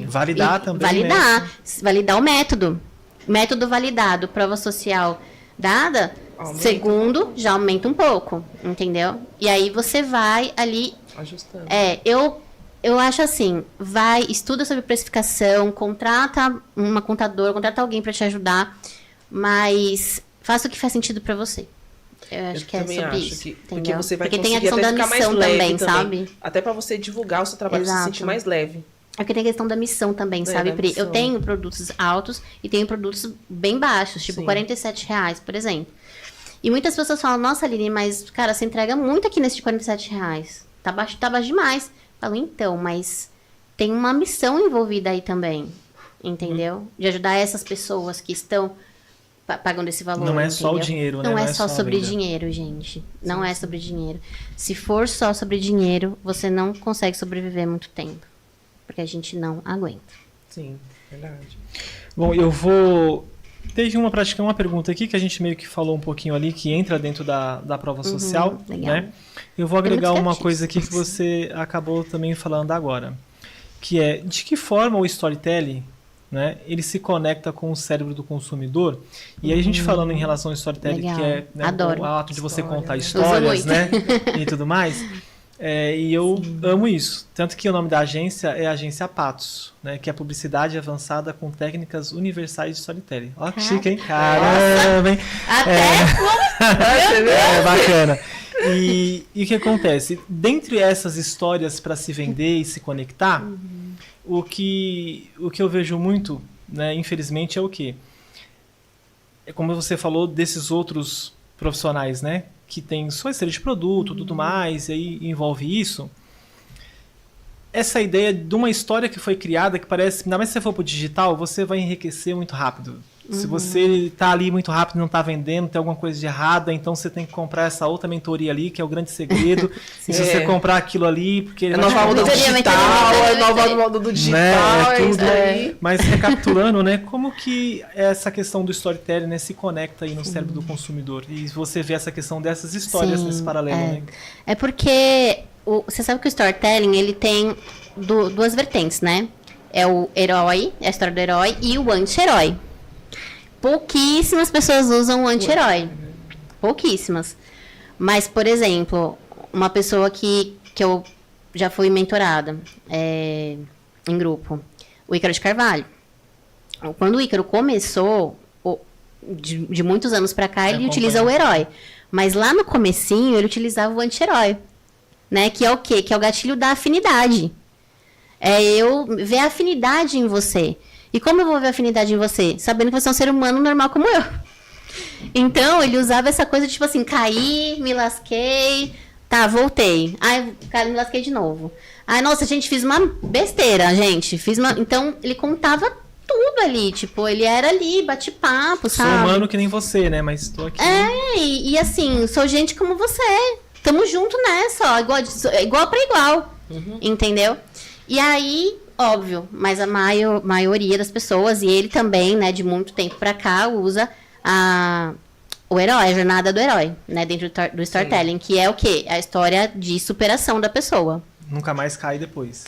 Validar também, Validar. né? Validar o método. Método validado, prova social dada, Aumenta. segundo, já aumenta um pouco, entendeu? E aí você vai ali... Ajustando. Eu acho assim, estuda sobre precificação, contrata uma contadora, contrata alguém para te ajudar, mas faça o que faz sentido para você. Eu acho que é também sobre acho isso, que entendeu? porque você vai Porque tem a conseguir questão até da ficar mais missão leve também, sabe? Até pra você divulgar o seu trabalho, você se Exato. sentir mais leve. Porque tem a questão da missão também, sabe, da Pri? missão. Eu tenho produtos altos e tenho produtos bem baixos, tipo Sim. R$47, por exemplo. E muitas pessoas falam, nossa, Aline, mas, cara, você entrega muito aqui nesse de R$47. Tá baixo demais. Eu falo, então, mas tem uma missão envolvida aí também, entendeu? De ajudar essas pessoas que estão pagando esse valor. Não é só o entendeu? dinheiro, né? Não é só a sobre venda. dinheiro, gente. Não é sobre dinheiro. Se for só sobre dinheiro, você não consegue sobreviver muito tempo. Porque a gente não aguenta. Sim, verdade. Bom, teve uma pergunta aqui que a gente meio que falou um pouquinho ali, que entra dentro da prova social, legal. né? Eu vou agregar muito uma criativos. coisa aqui que você acabou também falando agora, que é de que forma o storytelling, né, ele se conecta com o cérebro do consumidor. E aí a gente falando em relação ao storytelling, Legal. que é, né, Adoro. o ato de você História, contar né? histórias, Uso né, e tudo mais. E eu amo isso. Tanto que o nome da agência é a Agência Patos, né, que é publicidade avançada com técnicas universais de storytelling. Ó, que chique, hein? Caramba, hein? É bacana. E o que acontece? Dentre essas histórias para se vender e se conectar, o que eu vejo muito, né, infelizmente, é o quê? É como você falou desses outros profissionais, né, que tem sua esteira de produto, tudo mais, e aí envolve isso. essa ideia de uma história que foi criada, que parece, ainda mais se você for pro digital, você vai enriquecer muito rápido. Se você tá ali muito rápido e não tá vendendo, tem alguma coisa de errada, então você tem que comprar essa outra mentoria ali, que é o grande segredo. E se você comprar aquilo ali, porque... É nova onda do digital, é nova onda do digital, né? é isso aí. Mas recapitulando, né, como que essa questão do storytelling, né, se conecta aí no cérebro do consumidor? E você vê essa questão dessas histórias nesse paralelo, né? É porque você sabe que o storytelling, ele tem duas vertentes, né? É o herói, é a história do herói, e o anti-herói. Pouquíssimas pessoas usam o anti-herói. Pouquíssimas. Mas, por exemplo, uma pessoa que eu já fui mentorada em grupo, o Ícaro de Carvalho. Quando o Ícaro começou, de muitos anos pra cá, ele utiliza o herói. Mas lá no comecinho, ele utilizava o anti-herói. Né? Que é o quê? Que é o gatilho da afinidade. É eu ver a afinidade em você. E como eu vou ver afinidade em você? Sabendo que você é um ser humano normal como eu. Então, ele usava essa coisa de, tipo assim, caí, me lasquei, tá, voltei. Ai, me lasquei de novo. Ai, nossa, a gente fez uma besteira, gente. Então, ele contava tudo ali, tipo, ele era ali, bate-papo, sabe? Sou humano que nem você, né? Mas tô aqui. E assim, sou gente como você. Tamo junto nessa, ó, igual pra igual. Entendeu? E aí... Óbvio, mas a maioria das pessoas, e ele também, né, de muito tempo pra cá, usa o herói, a jornada do herói, né, dentro do storytelling, que é o quê? A história de superação da pessoa. Nunca mais cai depois.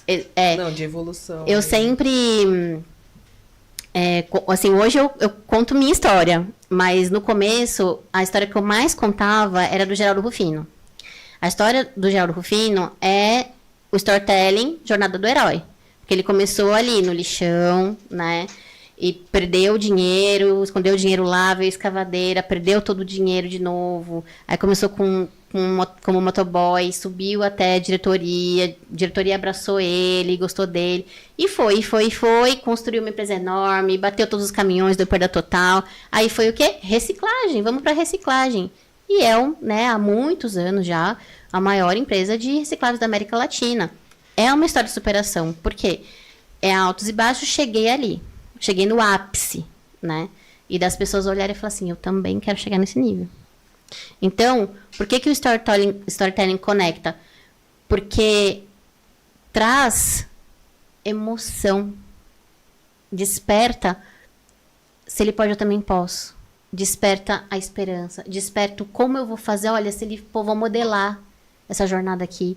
Não, de evolução. Eu sempre... assim, hoje eu conto minha história, mas no começo, a história que eu mais contava era do Geraldo Rufino. A história do Geraldo Rufino é o storytelling, jornada do herói. Porque ele começou ali no lixão, né? E perdeu o dinheiro, escondeu o dinheiro lá, veio escavadeira, perdeu todo o dinheiro de novo. Aí começou como motoboy, subiu até a diretoria abraçou ele, gostou dele. E foi, construiu uma empresa enorme, bateu todos os caminhões, deu perda total. Aí foi o quê? Reciclagem, vamos para reciclagem. E né, há muitos anos já, a maior empresa de recicláveis da América Latina. É uma história de superação, porque é altos e baixos, cheguei no ápice, né? E das pessoas olharem e falar assim, eu também quero chegar nesse nível. Então, por que o storytelling conecta? Porque traz emoção, desperta, se ele pode, eu também posso. Desperta a esperança, desperta como eu vou fazer, olha, se ele vou modelar essa jornada aqui.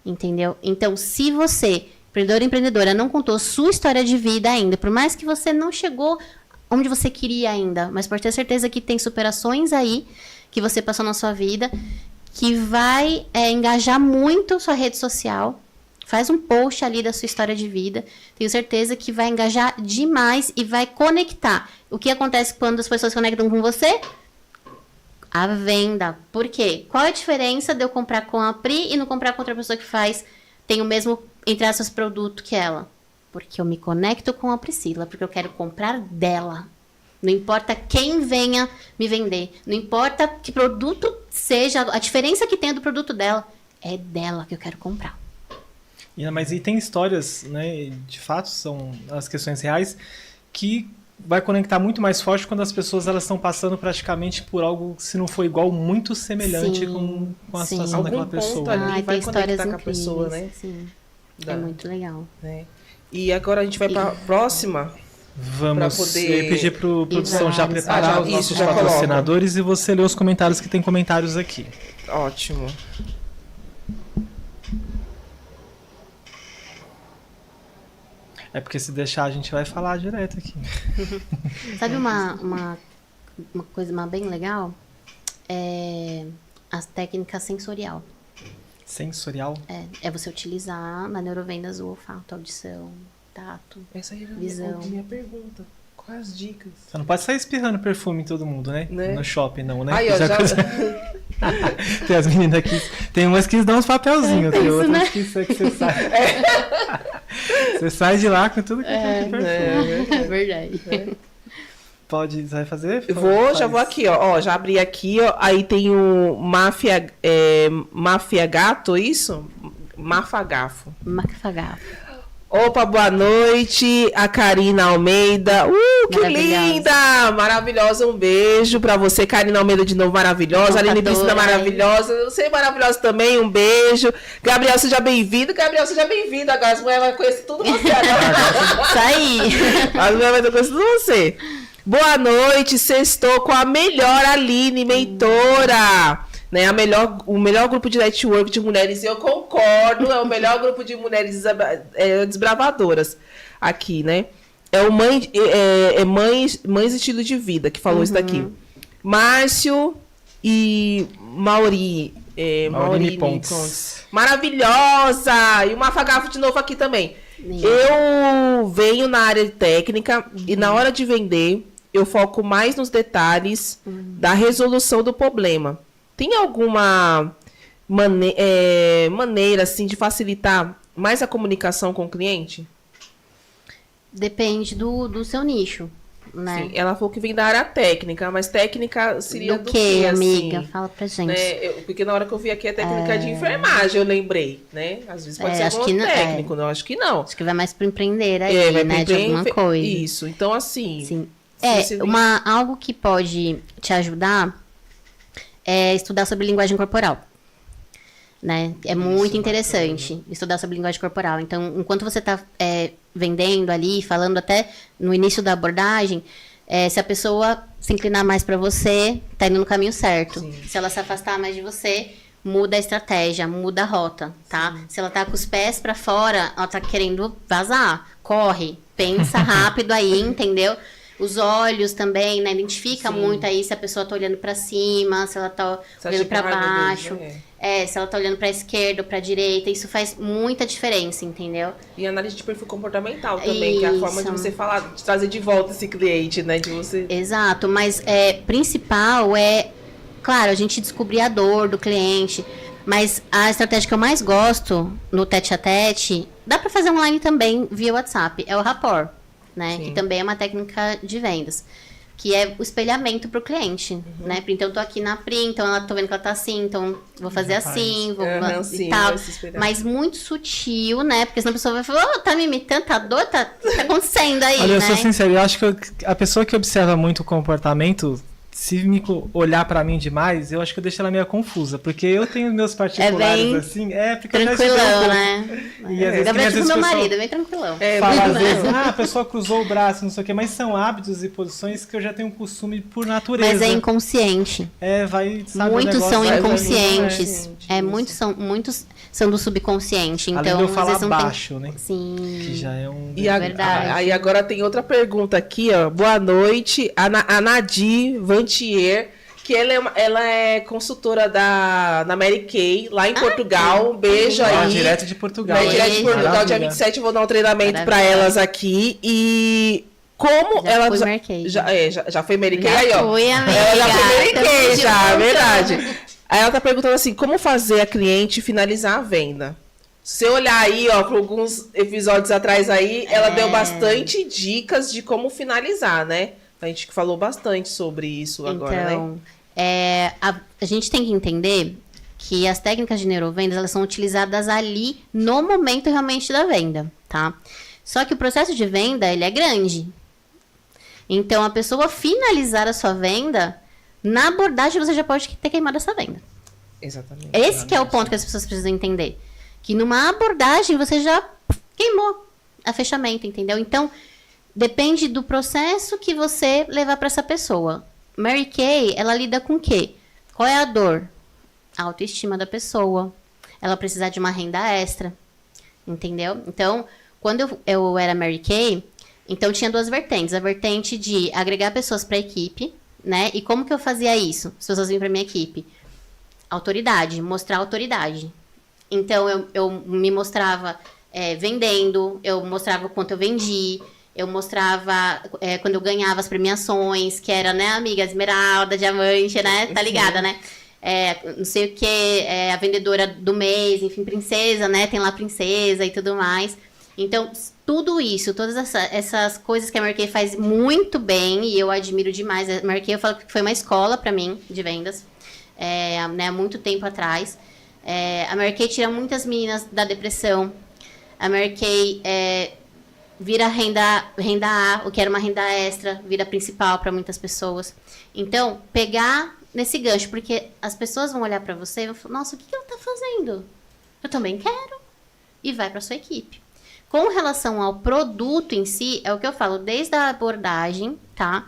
Entendeu? Então, se você, empreendedor ou empreendedora, não contou sua história de vida ainda, por mais que você não chegou onde você queria ainda, mas pode ter certeza que tem superações aí que você passou na sua vida, que vai engajar muito sua rede social. Faz um post ali da sua história de vida. Tenho certeza que vai engajar demais e vai conectar. O que acontece quando as pessoas conectam com você? A venda. Por quê? Qual é a diferença de eu comprar com a Pri e não comprar com outra pessoa que tem o mesmo, entre aspas, produto que ela? Porque eu me conecto com a Priscila, porque eu quero comprar dela. Não importa quem venha me vender. Não importa que produto seja, a diferença que tem do produto dela. É dela que eu quero comprar. Mas e tem histórias, né, de fato, são as questões reais, que vai conectar muito mais forte quando as pessoas elas estão passando praticamente por algo, se não for igual, muito semelhante com a situação daquela pessoa. Ali vai conectar com a pessoa, né? Sim. É muito legal. Né? E agora a gente vai para a próxima. Vamos pedir para a produção já preparar os nossos patrocinadores e você ler os comentários, que tem comentários aqui. Ótimo. É porque se deixar a gente vai falar direto aqui. Sabe uma coisa bem legal? As técnicas sensorial. Sensorial? É você utilizar na neurovendas o olfato, audição, tato, essa aí visão. É a minha pergunta. Quais as dicas? Você não pode sair espirrando perfume em todo mundo, né? No shopping não, né? Aí, ó, Tem as meninas aqui. Tem umas que dão uns papelzinhos, tem outras, né? que você sai. Você sai de lá com tudo que tem perfume. É verdade. Pode, você vai fazer? Já vou aqui, ó. Já abri aqui, ó. Aí tem o Máfia Gato, isso? Mafagafo. Mafagafo. Opa, boa noite, a Karina Almeida. Que linda! Maravilhosa, um beijo pra você, Karina Almeida, de novo, maravilhosa. Aline Priscila, maravilhosa. Você maravilhosa também, um beijo. Gabriel, seja bem-vindo. Gabriel, seja bem-vindo. Agora as mulheres vão conhecer tudo você agora. Isso aí. As mulheres vão conhecer tudo você. Boa noite, sextou com a melhor Aline, mentora. Né, o melhor grupo de network de mulheres, eu concordo, é o melhor grupo de mulheres desbravadoras aqui, né? É o Mães Estilo de Vida, que falou isso daqui. Márcio e Mauri Pontes. Maravilhosa! E o Mafagafo de novo aqui também. Eu venho na área técnica e na hora de vender, eu foco mais nos detalhes da resolução do problema. Tem alguma maneira, assim, de facilitar mais a comunicação com o cliente? Depende do seu nicho, né? Sim, ela falou que vem da área técnica, mas técnica seria do quê, amiga? Assim, fala pra gente. Né? Porque na hora que eu vi aqui a técnica de enfermagem, eu lembrei, né? Às vezes pode ser acho que técnico, não, acho que não. Acho que vai mais pro empreender aí, né? De alguma coisa. Isso, então assim... Sim. Algo que pode te ajudar é estudar sobre linguagem corporal, né? É muito interessante estudar sobre linguagem corporal. Então, enquanto você está vendendo ali, falando até no início da abordagem, se a pessoa se inclinar mais para você, tá indo no caminho certo. Sim. Se ela se afastar mais de você, muda a estratégia, muda a rota, tá? Sim. Se ela tá com os pés para fora, ela tá querendo vazar, corre, pensa rápido aí, entendeu? Os olhos também, né? Identifica muito aí se a pessoa tá olhando pra cima, se ela tá olhando pra baixo. Se ela tá olhando pra esquerda ou pra direita. Isso faz muita diferença, entendeu? E análise de perfil comportamental também, que é a forma de você falar, de trazer de volta esse cliente, né? De você... Exato, mas principal claro, a gente descobrir a dor do cliente. Mas a estratégia que eu mais gosto no tete-a-tete, dá pra fazer online também via WhatsApp, é o rapport. Né? Que também é uma técnica de vendas, que é o espelhamento para o cliente, né? Então, eu tô aqui na Pri, então tô vendo que ela tá assim, então vou fazer assim, vou e tal. Mas muito sutil, né? Porque senão a pessoa vai falar, tá me imitando, tá doido, tá acontecendo aí, Olha, né? eu sou sincero, eu acho que a pessoa que observa muito o comportamento, se me olhar pra mim demais, eu acho que eu deixo ela meio confusa, porque eu tenho meus particulares assim, porque tranquilão, né? E às vezes com meu marido, é bem tranquilão. Fala às vezes, a pessoa cruzou o braço, não sei o quê, mas são hábitos e posições que eu já tenho costume por natureza. Mas é inconsciente. Muitos são inconscientes. Muitos são do subconsciente. Então, além de eu falar às vezes baixo, né? Sim. Que já é um... verdade. Aí agora tem outra pergunta aqui, ó. Boa noite, a Nadir Vantier, que ela é consultora da Mary Kay, lá em Portugal. Um beijo aí. Direto de Portugal. Direto de Portugal, dia 27, eu vou dar um treinamento para elas aqui. E como já ela... Já foi Mary Kay? Aí, ó. Fui, amiga. Ela já foi Mary Kay, já, verdade. Aí ela tá perguntando assim, como fazer a cliente finalizar a venda? Se você olhar aí, ó, para alguns episódios atrás aí, ela deu bastante dicas de como finalizar, né? A gente falou bastante sobre isso agora, né? A gente tem que entender que as técnicas de neurovendas, elas são utilizadas ali no momento realmente da venda, tá? Só que o processo de venda, ele é grande. Então, a pessoa finalizar a sua venda, na abordagem você já pode ter queimado essa venda. Exatamente. Esse que é o ponto que as pessoas precisam entender. Que numa abordagem você já queimou a fechamento, entendeu? Então, depende do processo que você levar para essa pessoa. Mary Kay, ela lida com o quê? Qual é a dor? A autoestima da pessoa. Ela precisar de uma renda extra. Entendeu? Então, quando eu era Mary Kay, então tinha duas vertentes. A vertente de agregar pessoas para a equipe, né? E como que eu fazia isso? As pessoas vinham para minha equipe. Autoridade, mostrar autoridade. Então, eu me mostrava vendendo, eu mostrava o quanto eu vendi, eu mostrava quando eu ganhava as premiações, que era, né, amiga, esmeralda, diamante, né? Tá ligada, né? Não sei o que, a vendedora do mês, enfim, princesa, né? Tem lá princesa e tudo mais. Então, tudo isso, todas essas coisas que a Mary Kay faz muito bem, e eu admiro demais. A Mary Kay, eu falo que foi uma escola pra mim de vendas, né, há muito tempo atrás. A Mary Kay tira muitas meninas da depressão. A Mary Kay vira renda A, o que era uma renda extra, vira principal para muitas pessoas. Então, pegar nesse gancho, porque as pessoas vão olhar para você e vão falar, nossa, o que ela tá fazendo? Eu também quero. E vai para sua equipe. Com relação ao produto em si, é o que eu falo, desde a abordagem, tá?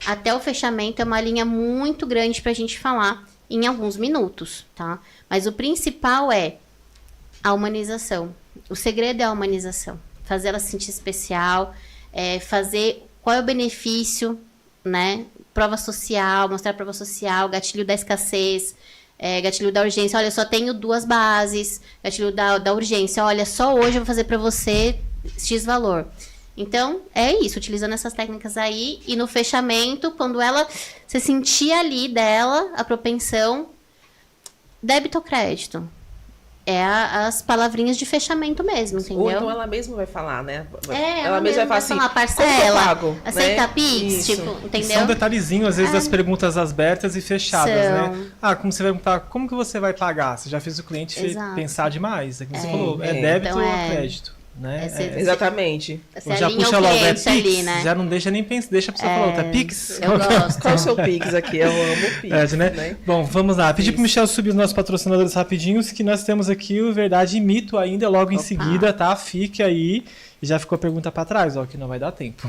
Até o fechamento é uma linha muito grande pra gente falar em alguns minutos, tá? Mas o principal é a humanização. O segredo é a humanização. Fazer ela se sentir especial, fazer qual é o benefício, né? Prova social, mostrar prova social, gatilho da escassez, gatilho da urgência. Olha, eu só tenho 2 bases. Gatilho da urgência. Olha, só hoje eu vou fazer pra você X valor. Então, é isso, utilizando essas técnicas aí. E no fechamento, quando você sentir ali dela a propensão, débito ou crédito. As palavrinhas de fechamento mesmo, entendeu? Ou então ela mesma vai falar, né? Ela mesma vai falar assim, parcela, pago, aceita né? Pix, tipo, entendeu? São detalhezinhos, às vezes, das perguntas abertas e fechadas, né? Como você vai perguntar, como que você vai pagar? Você já fez o cliente pensar demais. É que você falou, débito então, ou crédito? Né? Exatamente. Você já alinha puxa o logo, cliente Pix, ali, né? já não deixa nem pensar, deixa a pessoa falar, é Pix? Eu gosto. Qual é o seu Pix aqui? Eu amo o Pix. Né? Bom, vamos lá. Pedir pro Michel subir os nossos patrocinadores rapidinhos, que nós temos aqui o Verdade e Mito ainda, logo em seguida, tá? Fique aí. E já ficou a pergunta para trás, que não vai dar tempo.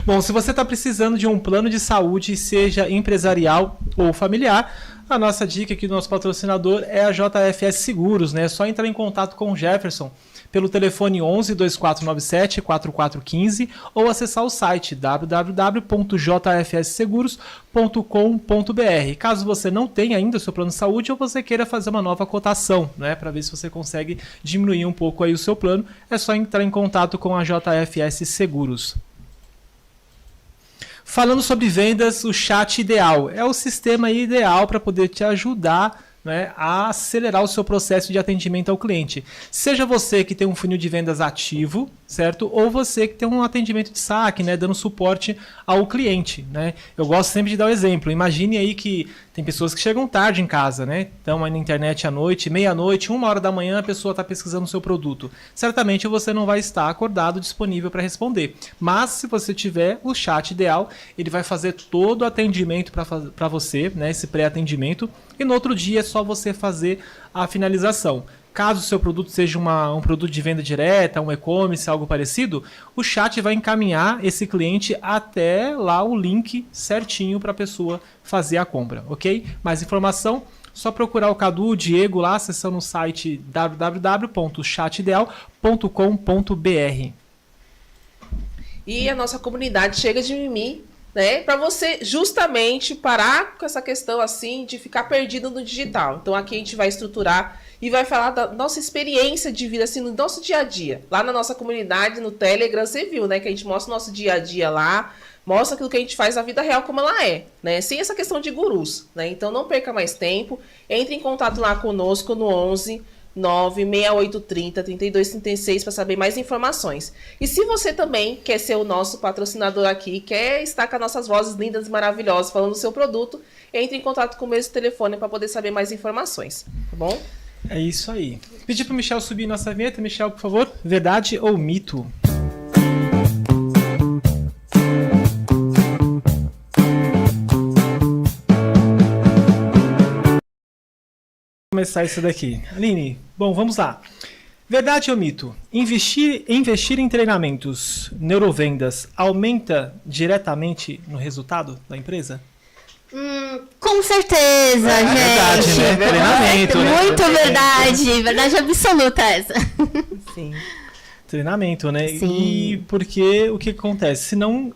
Bom, se você está precisando de um plano de saúde, seja empresarial ou familiar, a nossa dica aqui do nosso patrocinador é a JFS Seguros, né? É só entrar em contato com o Jefferson pelo telefone 11 2497 4415 ou acessar o site www.jfsseguros.com.br. Caso você não tenha ainda o seu plano de saúde ou você queira fazer uma nova cotação, né, para ver se você consegue diminuir um pouco aí o seu plano, é só entrar em contato com a JFS Seguros. Falando sobre vendas, o chat ideal é o sistema ideal para poder te ajudar, né, a acelerar o seu processo de atendimento ao cliente. Seja você que tem um funil de vendas ativo, certo? Ou você que tem um atendimento de saque, né, dando suporte ao cliente, né? Eu gosto sempre de dar o exemplo. Imagine aí que tem pessoas que chegam tarde em casa, né? Estão aí na internet à noite, meia-noite, 1h da manhã, a pessoa está pesquisando o seu produto. Certamente você não vai estar acordado, disponível para responder. Mas se você tiver o chat ideal, ele vai fazer todo o atendimento para você, né? Esse pré-atendimento. E no outro dia é só você fazer a finalização. Caso o seu produto seja um produto de venda direta, um e-commerce, algo parecido, o chat vai encaminhar esse cliente até lá o link certinho para a pessoa fazer a compra, ok? Mais informação, só procurar o Cadu, o Diego lá, acessando o site www.chatideal.com.br. E a nossa comunidade Chega de Mimi, né, para você justamente parar com essa questão assim de ficar perdido no digital. Então aqui a gente vai estruturar e vai falar da nossa experiência de vida assim no nosso dia a dia. Lá na nossa comunidade, no Telegram, você viu, né, que a gente mostra o nosso dia a dia lá, mostra aquilo que a gente faz na vida real como ela é, né, sem essa questão de gurus, né? Então não perca mais tempo, entre em contato lá conosco no 11 96830 3236 para saber mais informações. E se você também quer ser o nosso patrocinador aqui, quer estar com as nossas vozes lindas e maravilhosas falando do seu produto, entre em contato com o mesmo telefone para poder saber mais informações, tá bom? É isso aí. Pedir para o Michel subir nossa vinheta. Michel, por favor. Verdade ou mito? Começar isso daqui. Aline, bom, vamos lá. Verdade ou mito? Investir em treinamentos, neurovendas, aumenta diretamente no resultado da empresa? Com certeza, gente. Verdade, né? Treinamento, né? Muito verdade. Verdade absoluta essa. Sim. Treinamento, né? Sim. E porque o que acontece? Senão,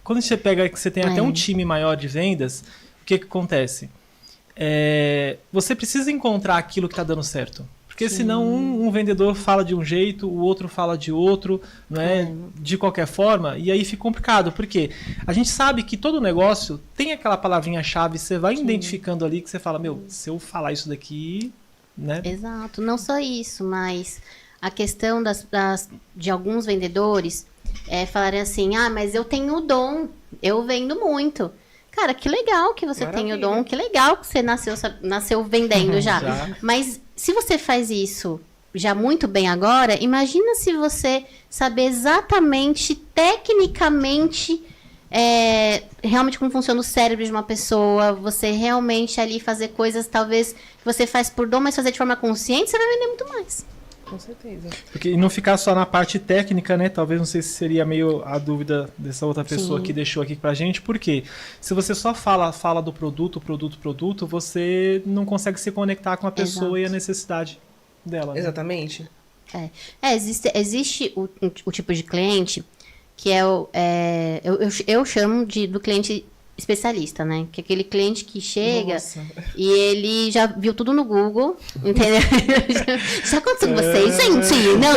quando você pega que você tem até um time maior de vendas, o que acontece? Você precisa encontrar aquilo que está dando certo. Porque senão um vendedor fala de um jeito, o outro fala de outro, né? De qualquer forma, e aí fica complicado. Porque a gente sabe que todo negócio tem aquela palavrinha-chave, você vai identificando ali que você fala, se eu falar isso daqui, né? Exato, não só isso, mas a questão de alguns vendedores falarem assim, mas eu tenho o dom, eu vendo muito. Cara, que legal que você tem o dom, que legal que você nasceu vendendo já. Mas se você faz isso já muito bem agora, imagina se você saber exatamente, tecnicamente, realmente como funciona o cérebro de uma pessoa, você realmente ali fazer coisas, talvez, que você faz por dom, mas fazer de forma consciente, você vai vender muito mais. Com certeza. Porque, e não ficar só na parte técnica, né? Talvez, não sei se seria meio a dúvida dessa outra pessoa que deixou aqui pra gente, porque se você só fala do produto, você não consegue se conectar com a pessoa e a necessidade dela. Né? Exatamente. Existe o tipo de cliente que eu chamo do cliente especialista, né? Que é aquele cliente que chega e ele já viu tudo no Google, entendeu? Já aconteceu com vocês, gente? Não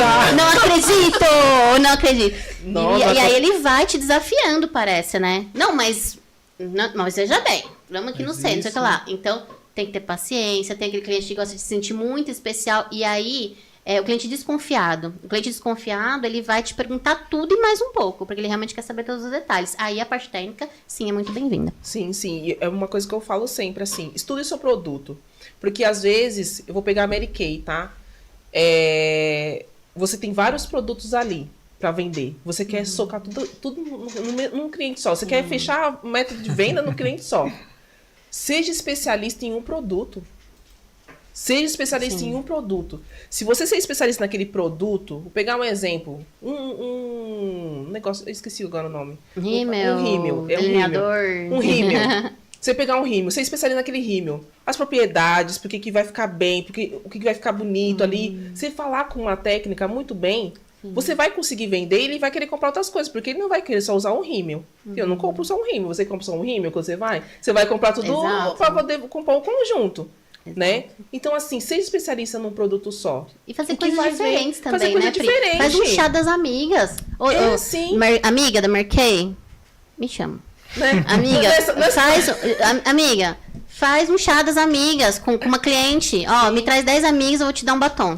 acredito! E aí ele vai te desafiando, parece, né? Mas veja bem, vamos aqui no centro, não sei o que lá. Então, tem que ter paciência, tem aquele cliente que gosta de se sentir muito especial, e aí... o cliente desconfiado. O cliente desconfiado, ele vai te perguntar tudo e mais um pouco, porque ele realmente quer saber todos os detalhes. Aí a parte técnica, sim, é muito bem-vinda. Sim. E é uma coisa que eu falo sempre, assim, estude seu produto. Porque, às vezes, eu vou pegar a Mary Kay, tá? Você tem vários produtos ali para vender. Você quer socar tudo num cliente só. Você quer fechar o método de venda num cliente só. Seja especialista em um produto. Seja especialista em um produto. Se você ser especialista naquele produto, vou pegar um exemplo. Um negócio, eu esqueci agora o nome. Rímel. Um rímel. Delineador. Um rímel. Você pegar um rímel, ser especialista naquele rímel. As propriedades, porque que vai ficar bem, o que vai ficar bonito ali. Você falar com uma técnica muito bem, você vai conseguir vender e ele vai querer comprar outras coisas, porque ele não vai querer só usar um rímel. Eu não compro só um rímel. Você compra só um rímel quando você vai? Você vai comprar tudo para poder comprar o conjunto. Né? Então, assim, seja especialista num produto só. E fazer coisas diferentes também, fazer coisa né, diferente. Faz um chá das amigas. Sim. Amiga da Mary Kay, me chama. Né? Amiga, faz um chá das amigas com uma cliente. Me traz 10 amigas, eu vou te dar um batom.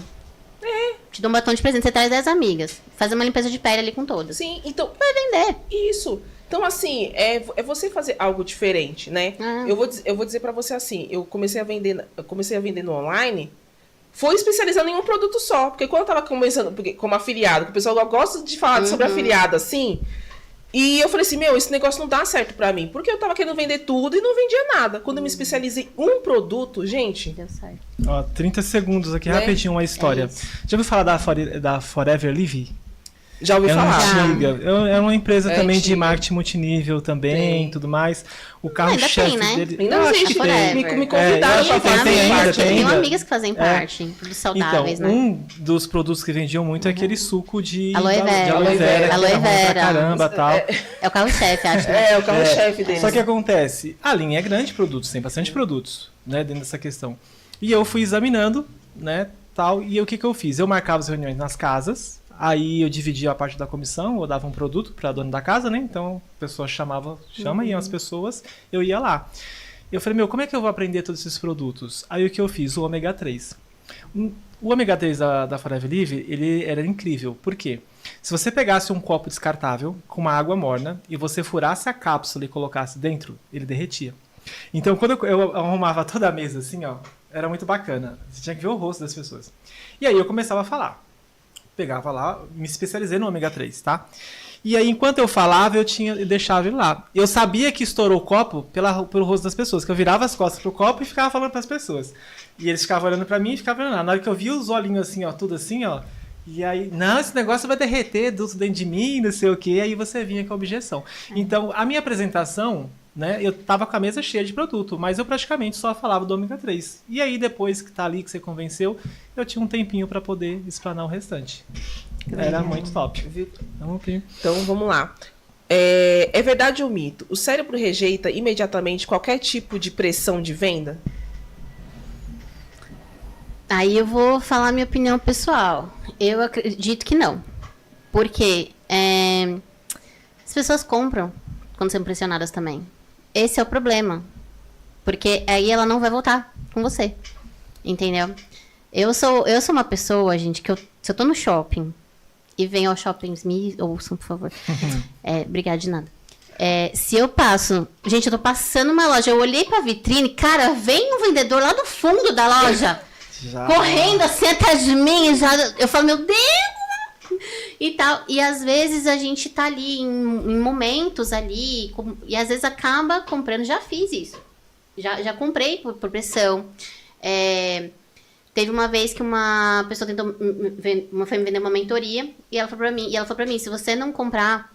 Te dou um batom de presente, você traz 10 amigas. Faz uma limpeza de pele ali com todas. Sim, então... Vai vender. Isso. Então, assim, é você fazer algo diferente, né? Eu vou dizer pra você assim, eu comecei a vender no online, foi especializando em um produto só. Porque quando eu tava começando como afiliado, que o pessoal gosta de falar sobre afiliado, assim, e eu falei assim, esse negócio não dá certo pra mim. Porque eu tava querendo vender tudo e não vendia nada. Quando eu me especializei em um produto, gente... Deu certo. 30 segundos aqui, rapidinho, uma história. Já ouviu falar da Forever Living? Já ouvi falar. Antiga. É uma empresa também antiga. de marketing multinível também, tudo mais. O carro-chefe dele... Ainda existe. Me convidaram pra fazer. Tem amigas que fazem parte dos saudáveis, então, né? um dos produtos que vendiam muito é aquele suco de aloe vera. Aloe vera. Caramba, tal. É o carro-chefe, acho. Né? É o carro-chefe dele. Só que acontece, a linha é grande de produtos, tem bastante produtos, né, dentro dessa questão. E eu fui examinando, né, tal, e o que eu fiz? Eu marcava as reuniões nas casas. Aí eu dividia a parte da comissão, eu dava um produto para a dona da casa, né? Então a pessoa iam as pessoas, eu ia lá. Eu falei, como é que eu vou aprender todos esses produtos? Aí o que eu fiz? O ômega 3. O ômega 3 da Forever Living, ele era incrível. Por quê? Se você pegasse um copo descartável com uma água morna e você furasse a cápsula e colocasse dentro, ele derretia. Então quando eu arrumava toda a mesa assim, era muito bacana. Você tinha que ver o rosto das pessoas. E aí eu começava a falar. Pegava lá, me especializei no ômega 3, tá? E aí, enquanto eu falava, eu deixava ele lá. Eu sabia que estourou o copo pelo rosto das pessoas, que eu virava as costas pro copo e ficava falando pras pessoas. E eles ficavam olhando pra mim e ficavam olhando lá. Na hora que eu via os olhinhos assim, tudo assim, e aí, não, esse negócio vai derreter dentro de mim, não sei o quê, aí você vinha com a objeção. Então, a minha apresentação, né, eu tava com a mesa cheia de produto, mas eu praticamente só falava do ômega 3. E aí, depois que tá ali, que você convenceu, eu tinha um tempinho para poder explanar o restante. Era muito top. Então, vamos lá. É verdade ou mito? O cérebro rejeita imediatamente qualquer tipo de pressão de venda? Aí eu vou falar minha opinião pessoal. Eu acredito que não. Porque as pessoas compram quando são pressionadas também. Esse é o problema. Porque aí ela não vai voltar com você. Entendeu? Eu sou uma pessoa, gente, que se eu tô no shopping e venho ao shopping, me ouçam, por favor. Obrigada de nada. Se eu passo... Gente, eu tô passando uma loja, eu olhei pra vitrine, cara, vem um vendedor lá do fundo da loja. Já. correndo assim atrás de mim, já, eu falo, meu Deus! E tal, e às vezes a gente tá ali em momentos ali, e às vezes acaba comprando, já fiz isso, já comprei por pressão. Teve uma vez que uma pessoa foi me vender uma mentoria, e ela falou pra mim, se você não comprar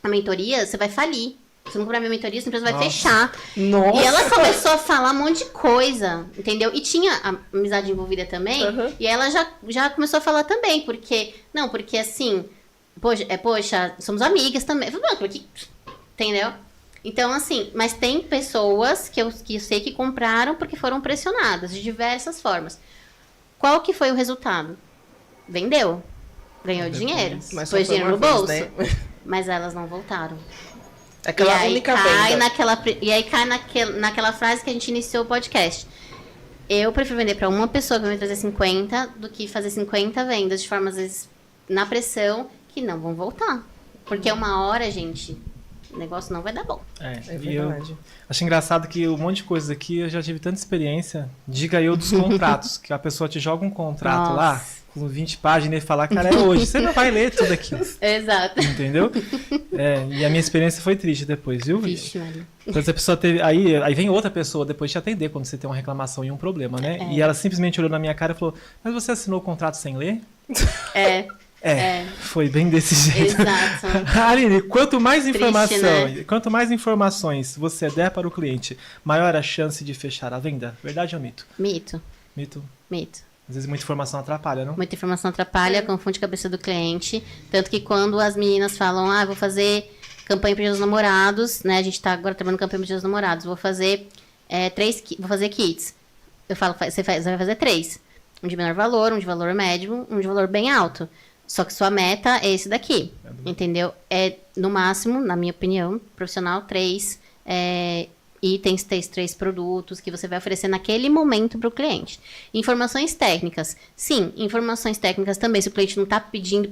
a mentoria, você vai falir. Se não comprar minha mentoria, essa empresa vai fechar. Nossa. E ela começou a falar um monte de coisa, entendeu? E tinha a amizade envolvida também. Uhum. E ela já começou a falar também, porque assim, poxa, somos amigas também. Eu falei, porque, entendeu? Então, assim, mas tem pessoas que eu sei que compraram porque foram pressionadas de diversas formas. Qual que foi o resultado? Vendeu. Ganhou dinheiro. Mas Pôs só foi dinheiro no uma bolso. vez, né? Mas elas não voltaram. Aquela única venda. E aí cai naquela frase que a gente iniciou o podcast. Eu prefiro vender para uma pessoa que vai me trazer 50 do que fazer 50 vendas de forma, às vezes, na pressão, que não vão voltar. Porque uma hora, gente, o negócio não vai dar bom. É E eu verdade. acho engraçado que um monte de coisas aqui eu já tive tanta experiência. Diga eu dos contratos, que a pessoa te joga um contrato lá com 20 páginas e fala, cara, é hoje. Você não vai ler tudo aquilo. Exato. Entendeu? E a minha experiência foi triste depois, viu? Vixe, Maria. Então, se a pessoa teve. Aí vem outra pessoa depois te atender quando você tem uma reclamação e um problema, né? E ela simplesmente olhou na minha cara e falou: Mas você assinou o contrato sem ler? Foi bem desse jeito. Exato. Aline, quanto mais Triste, né? quanto mais informações você der para o cliente, maior a chance de fechar a venda. Verdade ou mito? Mito. Mito. Mito. Às vezes muita informação atrapalha, não? Muita informação atrapalha, confunde a cabeça do cliente. Tanto que quando as meninas falam, vou fazer campanha para os namorados, né? A gente tá agora trabalhando campanha para os namorados. Vou fazer vou fazer kits. Eu falo, você vai fazer 3. Um de menor valor, um de valor médio, um de valor bem alto. Só que sua meta é esse daqui, entendeu? No máximo, na minha opinião, profissional, 3 itens, 3 produtos que você vai oferecer naquele momento para o cliente. Informações técnicas. Sim, informações técnicas também. Se o cliente não está pedindo,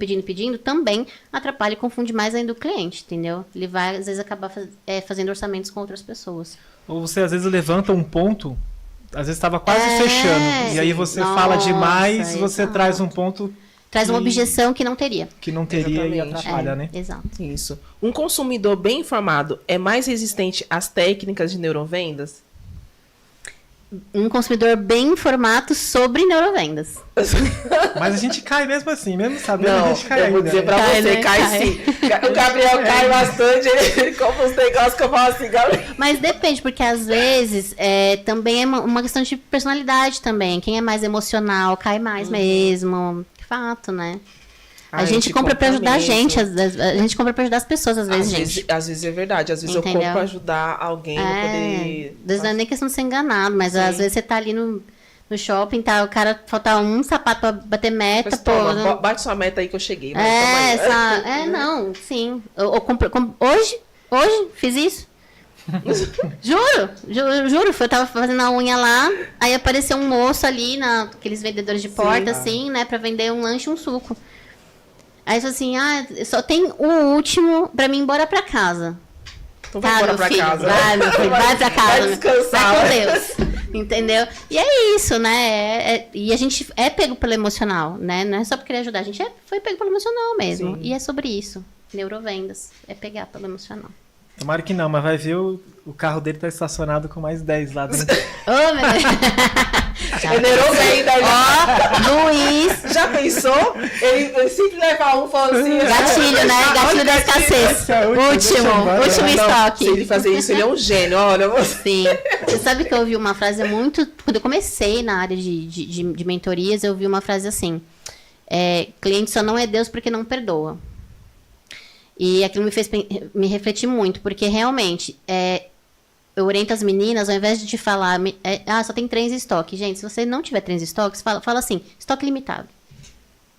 também atrapalha e confunde mais ainda o cliente, entendeu? Ele vai, às vezes, acabar fazendo orçamentos com outras pessoas. Ou você, às vezes, levanta um ponto, às vezes estava quase fechando, e aí você fala demais, você traz um ponto... Traz uma objeção que não teria. Que não teria e atrapalha, né? Exato. Isso. Um consumidor bem informado é mais resistente às técnicas de neurovendas? Um consumidor bem informado sobre neurovendas. Mas a gente cai mesmo assim, mesmo sabendo, a gente cai eu vou ainda, dizer né? pra você, cai sim. O Gabriel cai bastante, ele compra uns negócios que eu falo assim, Gabriel. Mas depende, porque às vezes também é uma questão de personalidade também. Quem é mais emocional cai mais mesmo. Fato, né? A gente compra pra ajudar a gente. A gente compra pra ajudar as pessoas, às vezes, gente. Às vezes é verdade. Às vezes eu compro pra ajudar alguém a poder... Às vezes não é nem questão de ser enganado, mas às vezes você tá ali no shopping, tá? O cara falta um sapato pra bater meta, Mas, pô. toma, bate sua meta aí que eu cheguei. Não, sim. Eu comprei... Hoje fiz isso. Juro. Eu tava fazendo a unha lá, aí apareceu um moço ali, aqueles vendedores de porta, assim, né, pra vender um lanche e um suco. Aí falou assim, só tem o último pra mim ir embora pra casa. Então vai embora pra casa. Vai, meu filho, vai pra casa. Vai descansar. Vai com Deus. Entendeu? E é isso, né? E a gente é pego pelo emocional, né? Não é só por querer ajudar, a gente foi pego pelo emocional mesmo. Sim. E é sobre isso. Neurovendas. É pegar pelo emocional. Tomara que não, mas vai ver o carro dele tá estacionado com mais 10 lá dentro. Ô, meu Deus. Neurovenda. Luiz. Já pensou? Ele sempre leva um falando assim... Gatilho, né? Gatilho da escassez. Último estoque. Se ele fazer isso, ele é um gênio. Olha, você... Sim. Você sabe que eu ouvi uma frase muito... Quando eu comecei na área de mentorias, eu ouvi uma frase assim. Cliente só não é Deus porque não perdoa. E aquilo me fez me refletir muito, porque realmente eu oriento as meninas, ao invés de te falar, só tem 3 em estoque. Gente, se você não tiver 3 em estoque, fala assim, estoque limitado.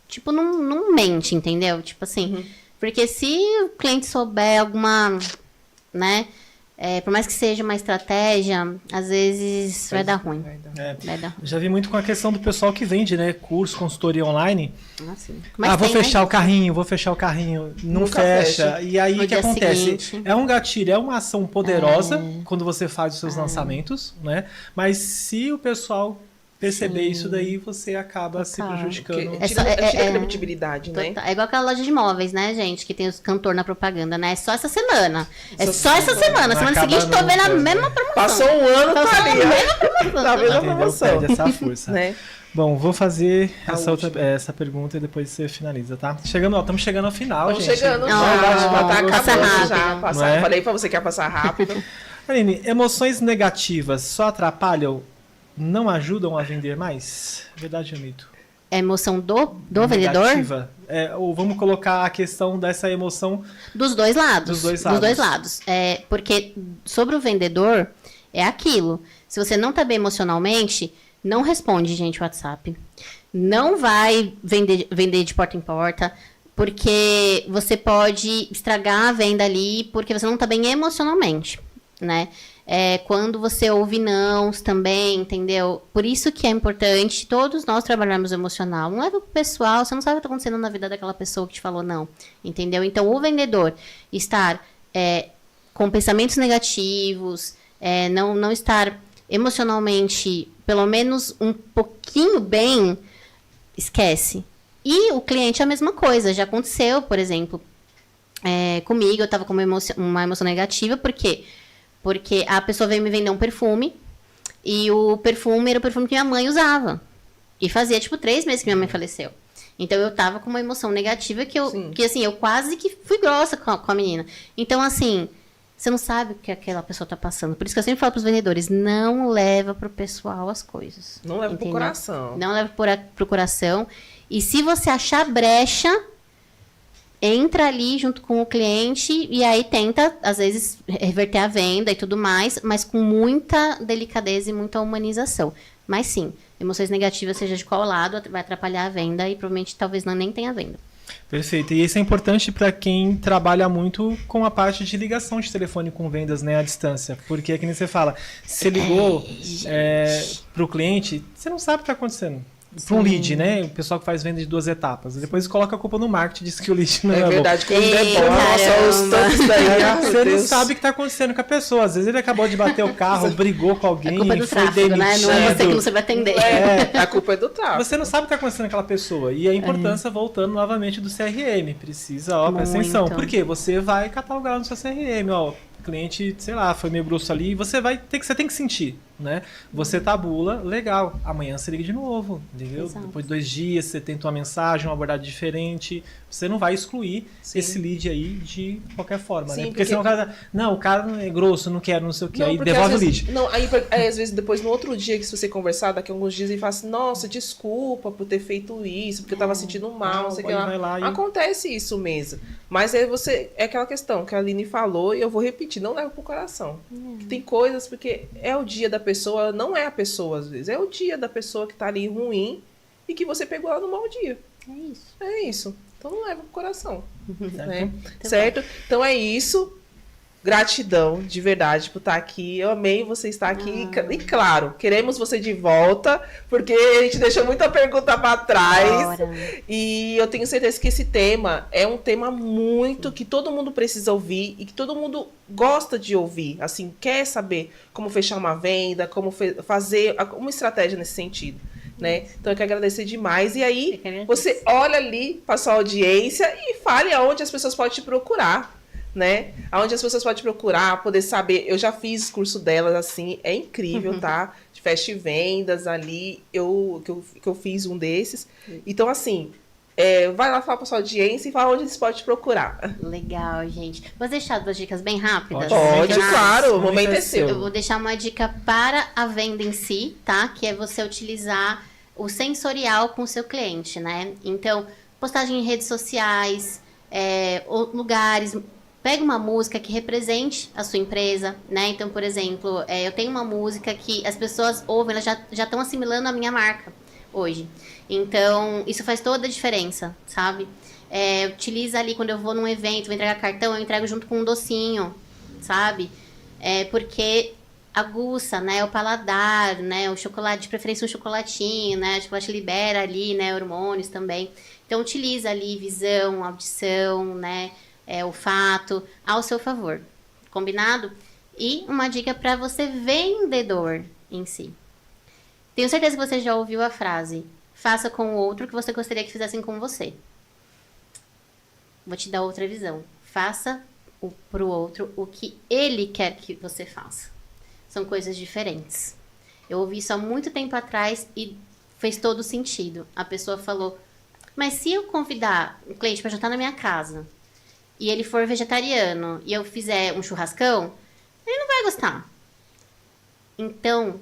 Tipo, não mente, entendeu? Tipo assim, porque se o cliente souber alguma, né, por mais que seja uma estratégia, às vezes vai dar ruim. Vai dar ruim. Já vi muito com a questão do pessoal que vende, né, curso, consultoria online. Assim. Vou fechar o carrinho, não Nunca fecha. E aí o que acontece? Seguinte. É um gatilho, é uma ação poderosa quando você faz os seus lançamentos, né? Mas se o pessoal perceber isso daí, você acaba se Total. prejudicando. Tira a credibilidade, né? É igual aquela loja de imóveis, né, gente? Que tem os cantor na propaganda, né? É só essa semana. É Essa só essa semana. Não Semana acaba seguinte, tô vendo a nunca. mesma promoção. Passou um ano, Tá tá ali, a ó. mesma promoção. Tá vendo a Entendeu? promoção? Perde essa força. Né? Bom, vou fazer A essa pergunta e depois você finaliza, tá? Estamos chegando ao final, Estamos gente. chegando, Não, verdade, tá passa acabando rápido. já. Não é? Falei pra você que ia passar rápido. Aline, emoções negativas só atrapalham, não ajudam a vender mais? Verdade ou mito? É a emoção do vendedor? Negativa. Ou vamos colocar a questão dessa emoção Dos dois lados. Dos dois Dos dois lados. lados. Porque sobre o vendedor, é aquilo. Se você não tá bem emocionalmente, não responde, gente, o WhatsApp. Não vai vender de porta em porta, porque você pode estragar a venda ali, porque você não tá bem emocionalmente, né? Quando você ouve nãos também, entendeu? Por isso que é importante todos nós trabalharmos o emocional. Não leva pro pessoal, você não sabe o que tá acontecendo na vida daquela pessoa que te falou não, entendeu? Então, o vendedor estar com pensamentos negativos, não estar emocionalmente, pelo menos um pouquinho bem, esquece. E o cliente é a mesma coisa. Já aconteceu, por exemplo, comigo, eu tava com uma emoção negativa, por quê? Porque a pessoa veio me vender um perfume, e o perfume era o perfume que minha mãe usava. E fazia, 3 meses que minha mãe faleceu. Então, eu tava com uma emoção negativa que assim, eu quase que fui grossa com a menina. Então, assim, você não sabe o que aquela pessoa tá passando. Por isso que eu sempre falo pros vendedores, não leva pro pessoal as coisas. Não leva pro entendeu? coração. Não leva pro coração. E se você achar brecha, entra ali junto com o cliente e aí tenta, às vezes, reverter a venda e tudo mais, mas com muita delicadeza e muita humanização. Mas sim, emoções negativas, seja de qual lado, vai atrapalhar a venda e provavelmente talvez nem tenha venda. Perfeito. E isso é importante para quem trabalha muito com a parte de ligação de telefone com vendas, né, à distância. Porque é que nem você fala, você ligou para o cliente, você não sabe o que está acontecendo. Para um lead, né? O pessoal que faz venda de 2 etapas. Depois coloca a culpa no marketing, diz que o lead não é bom. Verdade, que os Ei, nossa, os tantos daí. Você não sabe o que está acontecendo com a pessoa. Às vezes ele acabou de bater o carro, brigou com alguém, A culpa é do foi tráfego, né? demitido. Não é você que não sabe atender. A culpa é do tráfego. Você não sabe o que está acontecendo com aquela pessoa. E a importância, voltando novamente, do CRM. Precisa, presta Muito. atenção. Por quê? Você vai catalogar no seu CRM, o cliente, sei lá, foi meio grosso ali, você tem que sentir, né? Você tabula, legal, amanhã você liga de novo, entendeu? Exato. Depois de 2 dias, você tenta uma mensagem, uma abordagem diferente, você não vai excluir esse lead aí de qualquer forma, Sim, né? Porque senão o cara, o cara é grosso, não quero, não sei o que, aí porque devolve o às vezes- lead. Não, aí às vezes depois no outro dia que se você conversar, daqui a alguns dias ele fala assim, nossa, desculpa por ter feito isso, porque eu tava sentindo mal, não sei o que aí lá. vai lá e- Acontece isso mesmo. Mas aí é aquela questão que a Aline falou e eu vou repetir, não leva pro coração. Que tem coisas, porque é o dia da pessoa, não é a pessoa às vezes, é o dia da pessoa que tá ali ruim e que você pegou ela no mau dia. É isso. É isso. Então não leva pro coração. Né? Tá Certo? Então é isso. Gratidão, de verdade, por estar aqui. Eu amei você estar aqui. E claro, queremos você de volta, porque a gente deixou muita pergunta para trás. Bora. E eu tenho certeza que esse tema é um tema muito que todo mundo precisa ouvir e que todo mundo gosta de ouvir. Assim, quer saber como fechar uma venda, como fazer uma estratégia nesse sentido. Né? Então eu quero agradecer demais. E aí, Eu que agradeço. você olha ali para sua audiência e fale aonde as pessoas podem te procurar. Né? Aonde as pessoas podem te procurar, poder saber. Eu já fiz curso delas, assim, é incrível, tá? De fast vendas ali, que eu fiz um desses. Então, assim, vai lá falar para sua audiência e fala onde eles podem te procurar. Legal, gente. Vou deixar 2 dicas bem rápidas. Pode, Mas claro, o Muito momento é é seu. Eu vou deixar uma dica para a venda em si, tá? Que é você utilizar o sensorial com o seu cliente, né? Então, postagem em redes sociais, lugares. Pega uma música que represente a sua empresa, né? Então, por exemplo, eu tenho uma música que as pessoas ouvem, elas já estão assimilando a minha marca hoje. Então, isso faz toda a diferença, sabe? Utiliza ali quando eu vou num evento, vou entregar cartão, eu entrego junto com um docinho, sabe? Porque aguça, né? O paladar, né? O chocolate, de preferência um chocolatinho, né? O chocolate libera ali, né? Hormônios também. Então, utiliza ali visão, audição, né? Olfato, ao seu favor. Combinado? E uma dica para você vendedor em si. Tenho certeza que você já ouviu a frase: faça com o outro o que você gostaria que fizessem com você. Vou te dar outra visão. Faça pro outro o que ele quer que você faça. São coisas diferentes. Eu ouvi isso há muito tempo atrás e fez todo sentido. A pessoa falou: mas se eu convidar um cliente para jantar na minha casa e ele for vegetariano e eu fizer um churrascão, ele não vai gostar. Então,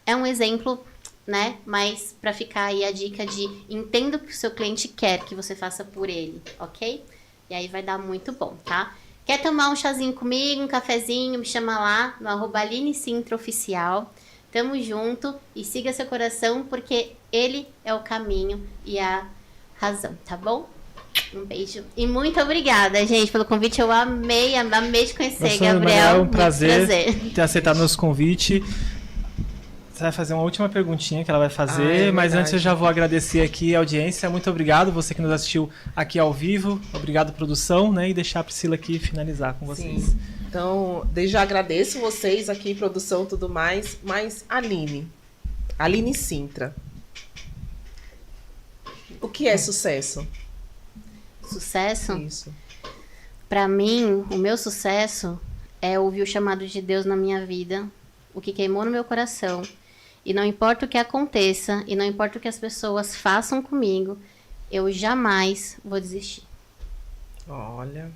é um exemplo, né? Mas para ficar aí a dica de entenda o que o seu cliente quer que você faça por ele, ok? E aí vai dar muito bom, tá? Quer tomar um chazinho comigo, um cafezinho, me chama lá no @AlineSintraOficial. Tamo junto e siga seu coração, porque ele é o caminho e a razão, tá bom? Um beijo. E muito obrigada, gente, pelo convite. Eu amei te conhecer, Gabriel. É um prazer ter aceitado nosso convite. Você vai fazer uma última perguntinha que ela vai fazer, mas antes eu já vou agradecer aqui a audiência. Muito obrigado, você que nos assistiu aqui ao vivo. Obrigado, produção, né? E deixar a Priscila aqui finalizar com vocês. Sim. Então, desde já agradeço vocês aqui, produção e tudo mais. Mas, Aline Sintra, o que é sucesso? Sucesso? Isso. Pra mim, o meu sucesso é ouvir o chamado de Deus na minha vida, o que queimou no meu coração. E não importa o que aconteça, e não importa o que as pessoas façam comigo, eu jamais vou desistir. Olha.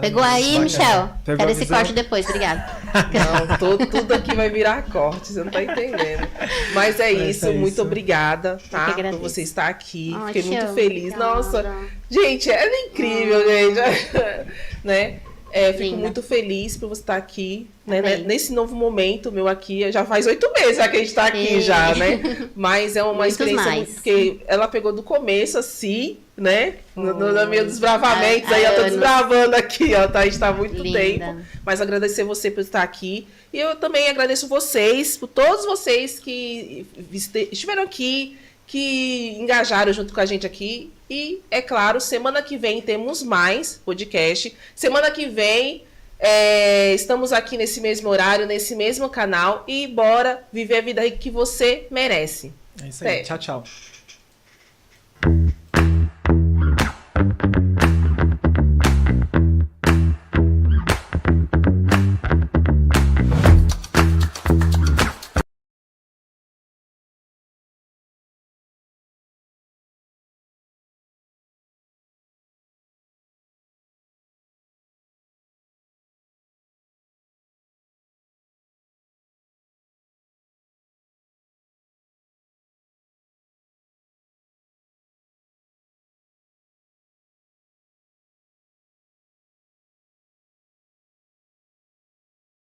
Pegou aí, Michel? Pegou Quero a esse visão? corte depois, obrigada. Não, tudo aqui vai virar corte, você não tá entendendo. Mas é Mas isso, é muito isso. obrigada, Eu tá? que Por agradeço. você estar aqui. Ai, Fiquei te muito amo, feliz. obrigada. Nossa, gente, é incrível, gente. Né? Fico Linda. muito feliz por você estar aqui, né? Amém. Nesse novo momento meu aqui. Já faz 8 meses já que a gente tá aqui Sim. já, né? Mas é uma Muitos experiência mais. muito, porque ela pegou do começo assim, né? No meu desbravamento, aí eu tô anos. desbravando aqui, ó, tá? A gente tá há muito Linda. tempo. Mas agradecer você por estar aqui. E eu também agradeço vocês, por todos vocês que estiveram aqui, que engajaram junto com a gente aqui. E, é claro, semana que vem temos mais podcast. Semana que vem estamos aqui nesse mesmo horário, nesse mesmo canal. E bora viver a vida que você merece. É isso aí. Até. Tchau, tchau.